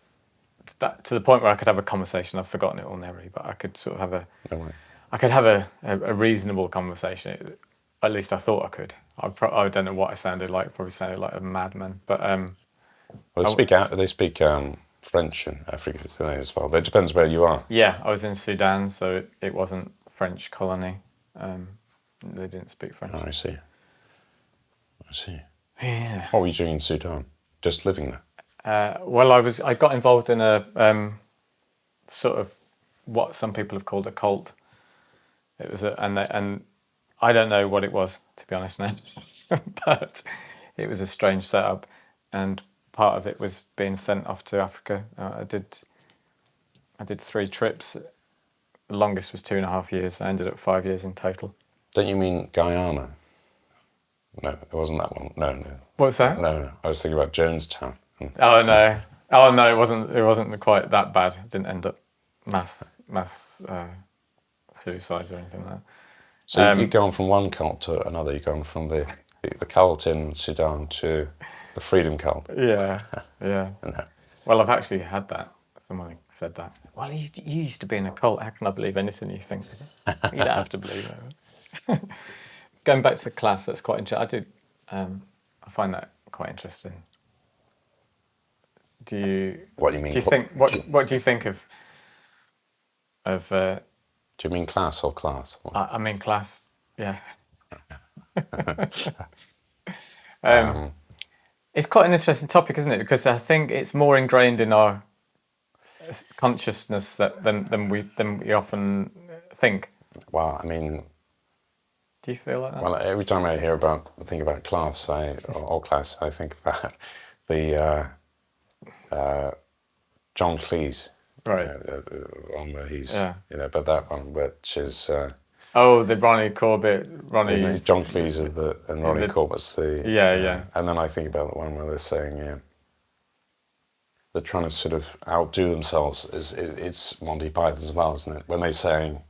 That to the point where I could have a conversation. I've forgotten it all now, really, but I could sort of have a reasonable conversation. At least I thought I could. I don't know what I sounded like. Probably sounded like a madman. But they speak French in Africa today as well. But it depends where you are. Yeah, I was in Sudan, so it wasn't French colony. They didn't speak French. Oh, I see. Yeah. What were you doing in Sudan? Just living there? Well, I got involved in a sort of what some people have called a cult. It was and I don't know what it was, to be honest now, but it was a strange setup, and part of it was being sent off to Africa. I did 3 trips. The longest was 2.5 years. I ended up 5 years in total. Don't you mean Guyana? No, it wasn't that one. No. What's that? No. I was thinking about Jonestown. Oh no, it wasn't quite that bad. It didn't end up mass suicides or anything like that. So you've gone from one cult to another. You've gone from the cult in Sudan to the freedom cult. Yeah. No. Well, I've actually had that. Someone said that. Well, you used to be in a cult. How can I believe anything you think? You don't have to believe it. Going back to class, that's quite interesting. I find that quite interesting. What do you mean? Do you think? What do you think of? Do you mean class or class? I mean class. Yeah. It's quite an interesting topic, isn't it? Because I think it's more ingrained in our consciousness than we often think. Well, I mean, Do you feel like that? well, every time I think about class, or class, I think about the John Cleese, Right. one where he's, Yeah. but that one, which is, Oh, the Ronnie Corbett, isn't it? John Cleese is and Ronnie the- Corbett's the, Yeah. and then I think about the one where they're saying, they're trying to sort of outdo themselves. It's Monty Python as well, isn't it? When they're saying,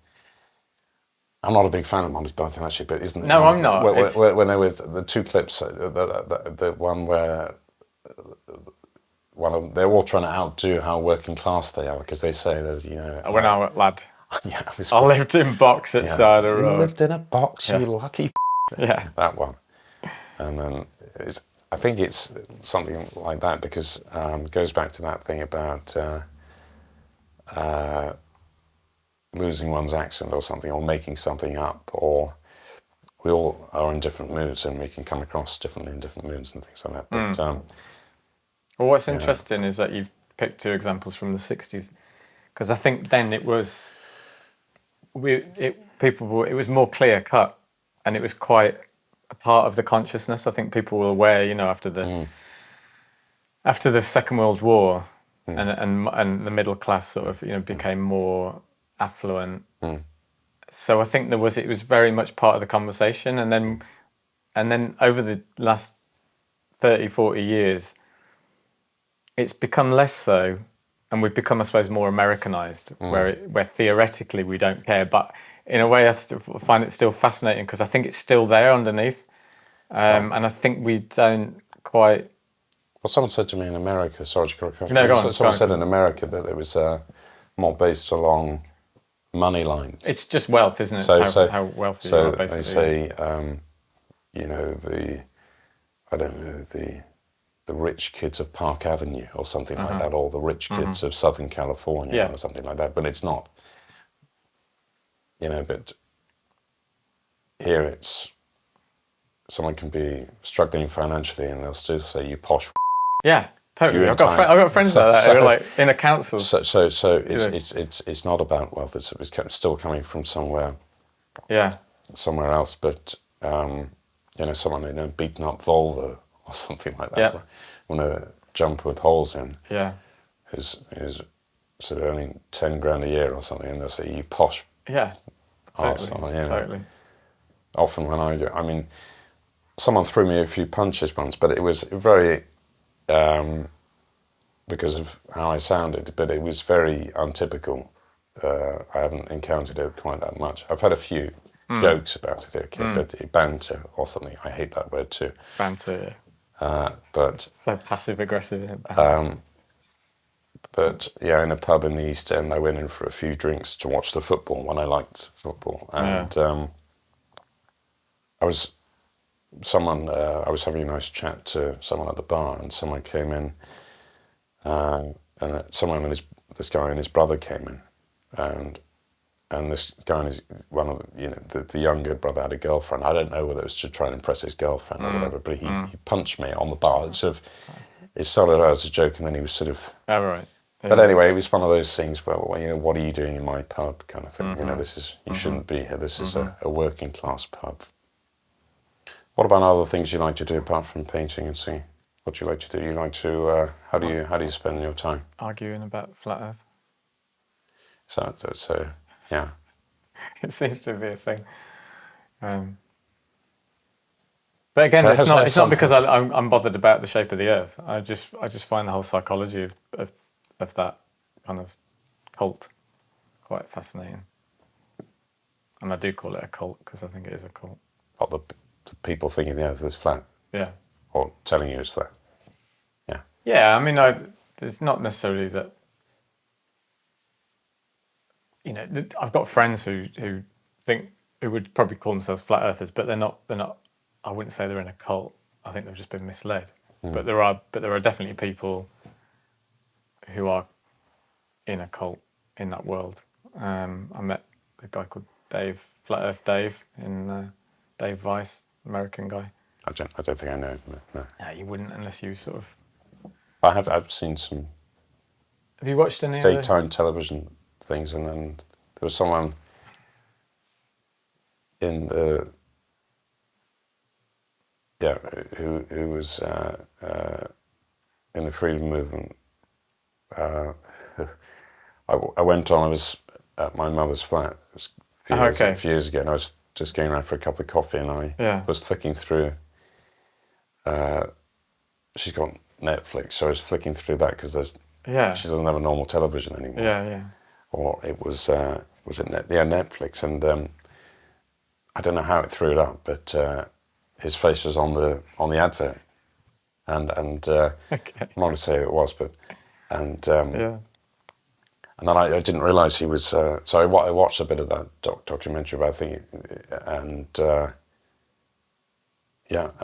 I'm not a big fan of Monty Python actually, but isn't it? No, I'm not. When there was the two clips, the one where they're all trying to outdo how working class they are, because they say that When I was a lad, yeah, I lived in box at Cider you Road. lived in a box, you lucky. Yeah. That one, and then I think it's something like that, because it goes back to that thing about losing one's accent or something, or making something up, or we all are in different moods and we can come across differently in different moods and things like that. But Well, what's interesting is that you've picked two examples from the 60s, because I think then it was it was more clear cut, and it was quite a part of the consciousness. I think people were aware, after the Second World War, and the middle class sort of became more affluent. So I think it was very much part of the conversation, and then over the last 30, 40 years, it's become less so, and we've become, I suppose, more Americanized, where theoretically we don't care, but in a way I still find it still fascinating, because I think it's still there underneath, and I think we don't quite. Well, someone said to me in America, sorry to correct you. No, go on. Someone said in America that it was more based along money lines. It's just wealth, isn't it? How wealthy you are, basically. So they say, the rich kids of Park Avenue or something like that, or the rich kids of Southern California or something like that. But it's not, but here it's, someone can be struggling financially and they'll still say, you posh. Yeah, totally. I've got friends like that who are like in a council. So it's not about wealth. It's still coming from somewhere. Yeah. Somewhere else, but someone in a beaten up Volvo or something like that, on a jumper with holes in, is sort of earning 10 grand a year or something, and they'll say, you posh. Yeah. Totally. Totally. Often when I mean, someone threw me a few punches once, but it was very, because of how I sounded, but it was very untypical. I haven't encountered it quite that much. I've had a few jokes about it, but banter or something, I hate that word too. Banter, but so passive aggressive, isn't it? But yeah, in a pub in the East End, I went in for a few drinks to watch the football when I liked football, and I was having a nice chat to someone at the bar, and someone came in, and this guy and his brother came in, and this guy and one of the younger brother had a girlfriend. I don't know whether it was to try and impress his girlfriend or whatever, but he punched me on the bar. It started out as a joke, and then he was sort of. Oh, right. Yeah. But anyway, it was one of those things where, what are you doing in my pub, kind of thing. You shouldn't be here. This is a working class pub. What about other things you like to do apart from painting and singing? What do you like to do? You like to how do you spend your time? Arguing about flat Earth. So yeah. It seems to be a thing. But again, it's not because I'm bothered about the shape of the Earth. I just find the whole psychology of that kind of cult quite fascinating. And I do call it a cult because I think it is a cult. What, the people thinking the Earth is flat? Yeah. Or telling you it's flat? Yeah. Yeah, I mean, there's not necessarily that. I've got friends who would probably call themselves flat earthers, but they're not. I wouldn't say they're in a cult. I think they've just been misled. But there are definitely people who are in a cult in that world. I met a guy called Dave, Flat Earth Dave, in Dave Weiss, American guy. I don't think I know. No. Yeah, you wouldn't unless you sort of. I've seen some Have you watched any of the... daytime television things, and then there was someone in the who was in the freedom movement. I went on. I was at my mother's flat. It was a few years ago, and I was just going around for a cup of coffee, and I was flicking through. She's got Netflix, so I was flicking through that because she doesn't have a normal television anymore. Yeah. Or it was Netflix, and I don't know how it threw it up, but his face was on the advert, and I'm not going to say who it was, but and then I didn't realise he was. So I watched a bit of that documentary, but I think, and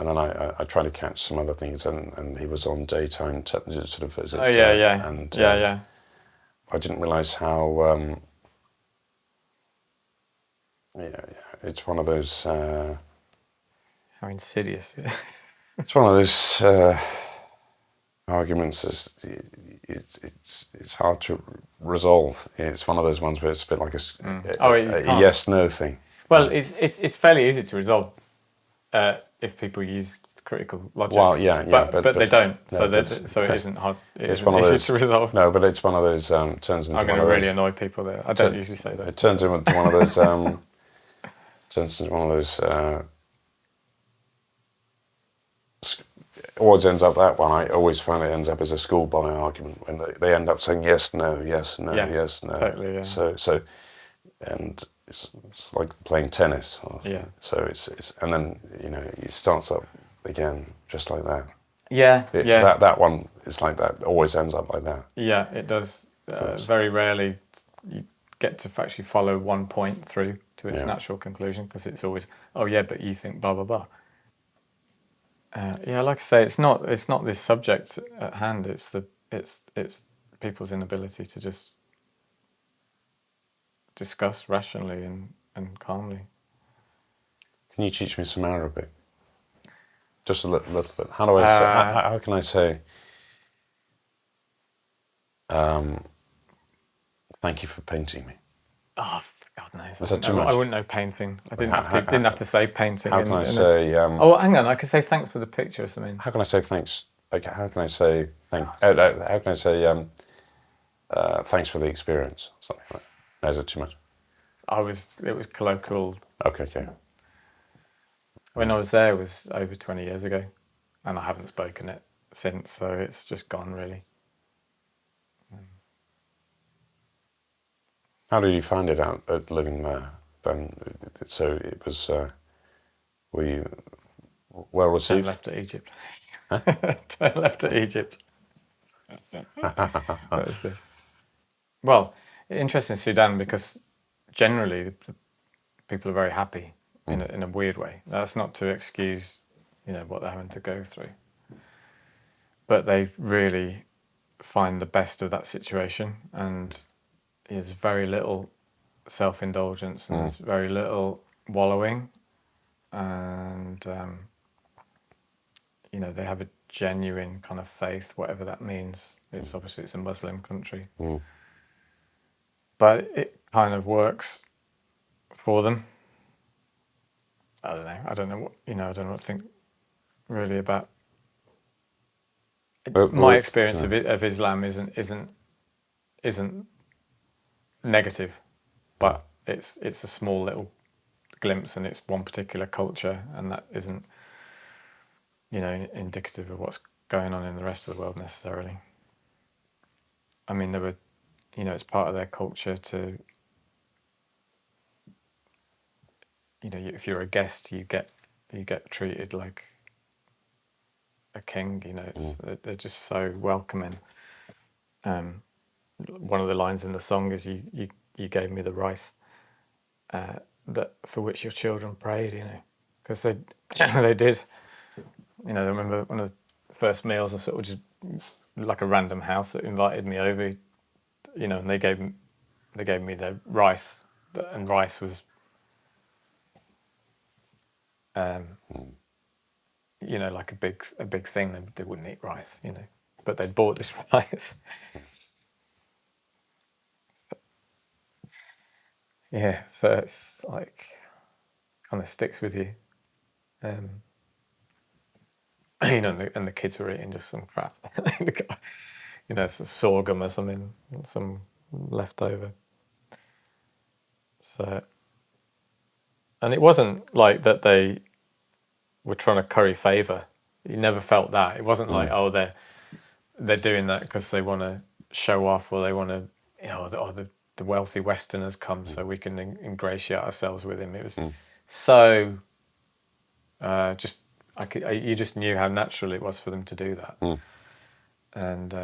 then I tried to catch some other things, and he was on daytime sort of as it. I didn't realise how. It's one of those. How insidious. It's one of those arguments. It's hard to resolve. It's one of those ones where it's a bit like a yes/no thing. Well, it's fairly easy to resolve if people use critical logic. Well, but they don't. So it isn't hard. It's one of those to resolve. No, but it's one of those turns into. I'm going to really annoy people there. I don't usually say that. It turns into one of those. Turns into one of those. Always ends up that one. I always find it ends up as a schoolboy argument when they end up saying yes, no, yes, no, yes, no. Totally. Yeah. So, and it's like playing tennis. Yeah. So it's and then it starts up again just like that. Yeah. That one is like that. Always ends up like that. Yeah, it does. Very rarely you get to actually follow one point through to its natural conclusion, because it's always, oh yeah, but you think blah blah blah. Like I say, it's not this subject at hand. It's people's inability to just discuss rationally and calmly. Can you teach me some Arabic? Just a little bit. How do I say? How can I say? Thank you for painting me. Oh God knows! Is that too much? I wouldn't know painting. I didn't have to say painting. How can I say? Oh, hang on! I could say thanks for the picture or something. How can I say thanks? Okay, how can I say thank? How can I say thanks for the experience? Something like that. No, is it too much? It was colloquial. Okay. When I was there, it was over 20 years ago, and I haven't spoken it since, so it's just gone really. How did you find it out living there then? So it was. Were you well received? Turn left at Egypt. Turn left at Egypt. Well, interesting Sudan, because generally the people are very happy in a weird way. That's not to excuse, what they're having to go through, but they really find the best of that situation, and there's very little self-indulgence, and there's very little wallowing, and they have a genuine kind of faith, whatever that means. It's a Muslim country, but it kind of works for them. I don't know. I don't know what to think really about. My experience of Islam isn't negative, but it's a small little glimpse, and it's one particular culture, and that isn't indicative of what's going on in the rest of the world necessarily. I mean, there were, it's part of their culture to, if you're a guest, you get treated like a king. They're just so welcoming. One of the lines in the song is you gave me the rice that for which your children prayed, because they did. I remember one of the first meals, I sort of just like a random house that invited me over, and they gave me the rice, and rice was you know, like a big thing. They wouldn't eat rice, you know, but they bought this rice. Yeah, so it's like kind of sticks with you. You know, and the kids were eating just some crap. You know, some sorghum or something, some leftover. So, and it wasn't like that they were trying to curry favour. You never felt that. It wasn't like, oh, they're doing that because they want to show off, or they want to, you know, the wealthy Westerners come so we can ingratiate ourselves with him. It was so just you just knew how natural it was for them to do that. And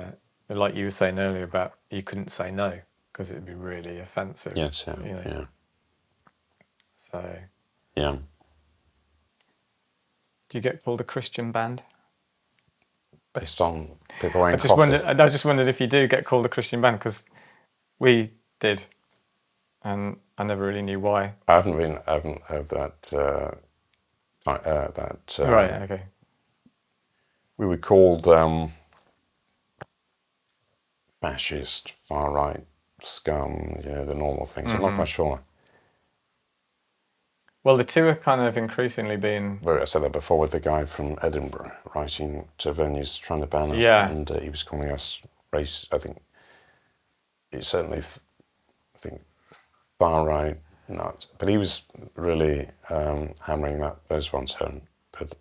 like you were saying earlier about you couldn't say no because it'd be really offensive. Yes, yeah, you know? yeah. So, Yeah. do you get called a Christian band? Based on people wearing I just crosses. wondered if you do get called a Christian band, because we did, and I never really knew why. I haven't heard that. Right. Okay. We were called fascist, far right, scum. You know, the normal things. I'm not quite sure. Well, the two are kind of increasingly being. I said that before with the guy from Edinburgh writing to venues trying to ban us, and he was calling us race. I think he certainly, I think, far right, not. But he was really hammering those ones home. But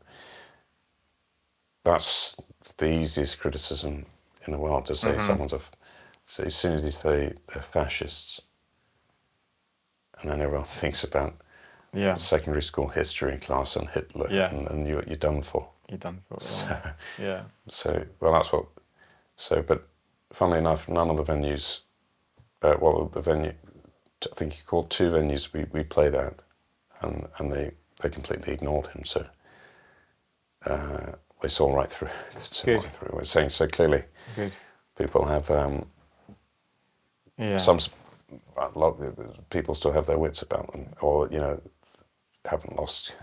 that's the easiest criticism in the world, to say someone's a. So as soon as you say they're fascists, and then everyone thinks about secondary school history class and Hitler, and you're done for. You're done for. So, yeah. So, well, that's what. So, but funnily enough, none of the venues. The venue, I think he called 2 venues we played at, and they completely ignored him. So we saw right through. Right through. We're saying so clearly. Good. People have a lot of people still have their wits about them, or you know, haven't lost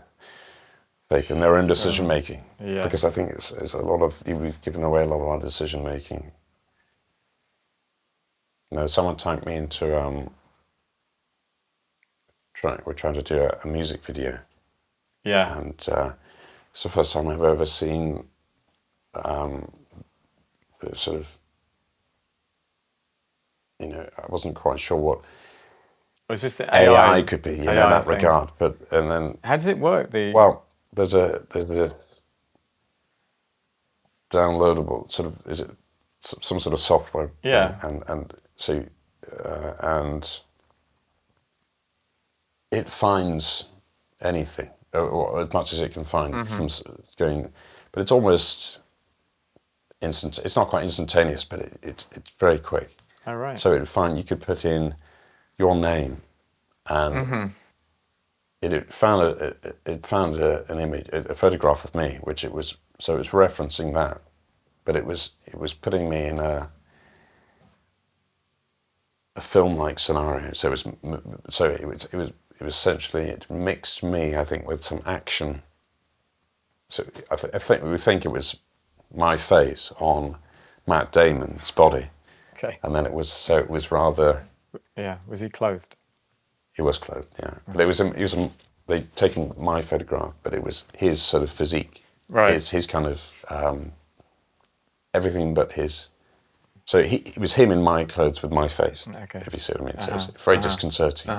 faith in their own decision making. Yeah. Because I think it's a lot of we've given away a lot of our decision making. You know, someone typed me into we're trying to do a music video. Yeah. And it's the first time I've ever seen the sort of, you know, I wasn't quite sure what Was this the AI could be, you know, in that thing? regard. But and then How does it work? well, there's a downloadable sort of, is it some sort of software? Yeah. And so and it finds anything, or as much as it can find from going, but it's almost instant. It's not quite instantaneous, but it's very quick. Oh, right. So you could put in your name, and it found an image, a photograph of me, which it was referencing that, but it was putting me in a film-like scenario. So it was essentially, it mixed me, I think, with some action. So I think it was my face on Matt Damon's body. Okay. And then it was rather. Yeah. Was he clothed? He was clothed, yeah. But they'd taken my photograph, but it was his sort of physique. Right. His kind of everything but his. So it was him in my clothes with my face. Okay. If you see what I mean. So it's very disconcerting.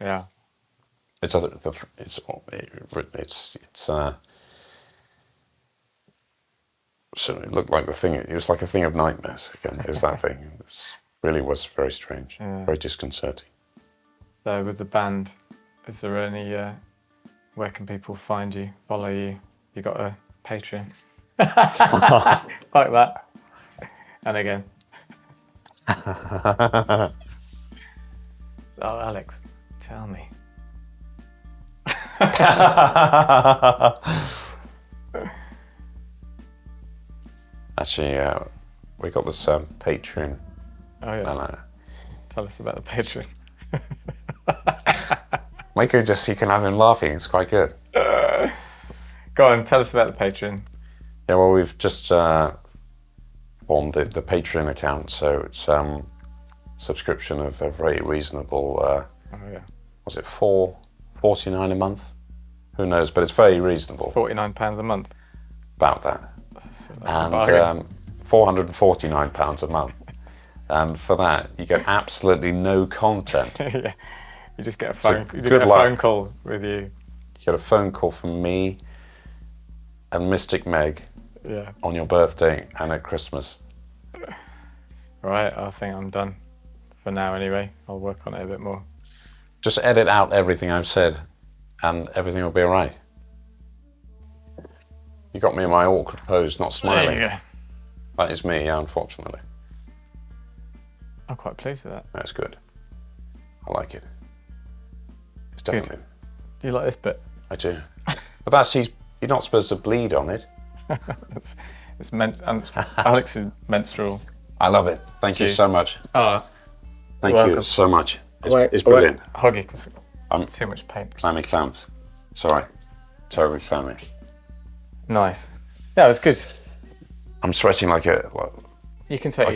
Yeah. So it looked like it was like a thing of nightmares again. It was that thing. Really was very strange, very disconcerting. So with the band, is there any, where can people find you, follow you? You got a Patreon? Like that. And again. Oh, Alex, tell me. Actually, we got this Patreon. Oh, yeah. And, tell us about the Patreon. you can have him laughing. It's quite good. Go on, tell us about the Patreon. Yeah, well, we've just formed the Patreon account, so it's subscription of a very reasonable. Was it $4.49 a month? Who knows? But it's very reasonable. £49 a month. About that. And £449 a month. And for that, you get absolutely no content. Yeah. You just get a phone. So you get a phone call with you. You get a phone call from me and Mystic Meg. Yeah. On your birthday and at Christmas. Right, I think I'm done for now anyway. I'll work on it a bit more. Just edit out everything I've said and everything will be all right. You got me in my awkward pose, not smiling. There you go. That is me, yeah, unfortunately. I'm quite pleased with that. That's good. I like it. It's definitely... Good. Do you like this bit? I do. But you're not supposed to bleed on it. it's Alex's menstrual. I love it. Thank you so much. Thank you so much. It's brilliant. Hug you because too much paint. Clammy clams. Sorry. Terribly clammy. Nice. Yeah, it was good. I'm sweating like a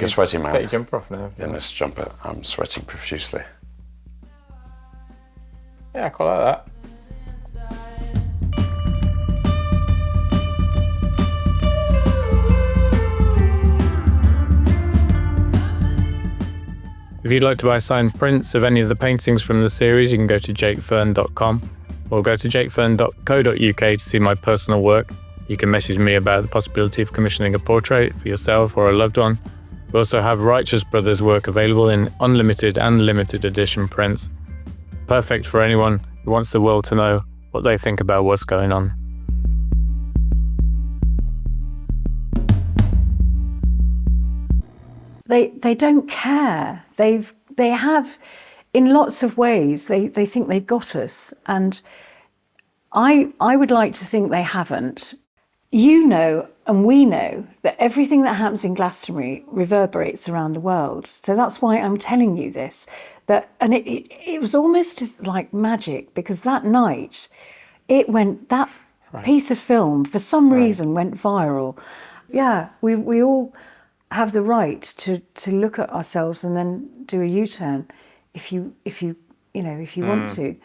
sweaty man. Take your jumper off now. In this jumper, I'm sweating profusely. Yeah, I quite like that. If you'd like to buy signed prints of any of the paintings from the series, you can go to jakefern.com or go to jakefern.co.uk to see my personal work. You can message me about the possibility of commissioning a portrait for yourself or a loved one. We also have Righteous Brothers work available in unlimited and limited edition prints. Perfect for anyone who wants the world to know what they think about what's going on. They don't care. They have, in lots of ways, they think they've got us. And I would like to think they haven't. You know, and we know that everything that happens in Glastonbury reverberates around the world. So that's why I'm telling you this. And it was almost like magic, because that night that piece of film for some reason went viral. Yeah, we all have the right to look at ourselves and then do a U-turn if you want to.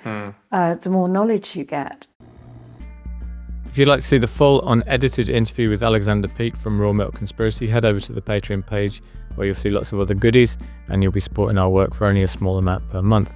The more knowledge you get. If you'd like to see the full unedited interview with Alexander Peat from Raw Milk Conspiracy, head over to the Patreon page where you'll see lots of other goodies and you'll be supporting our work for only a small amount per month.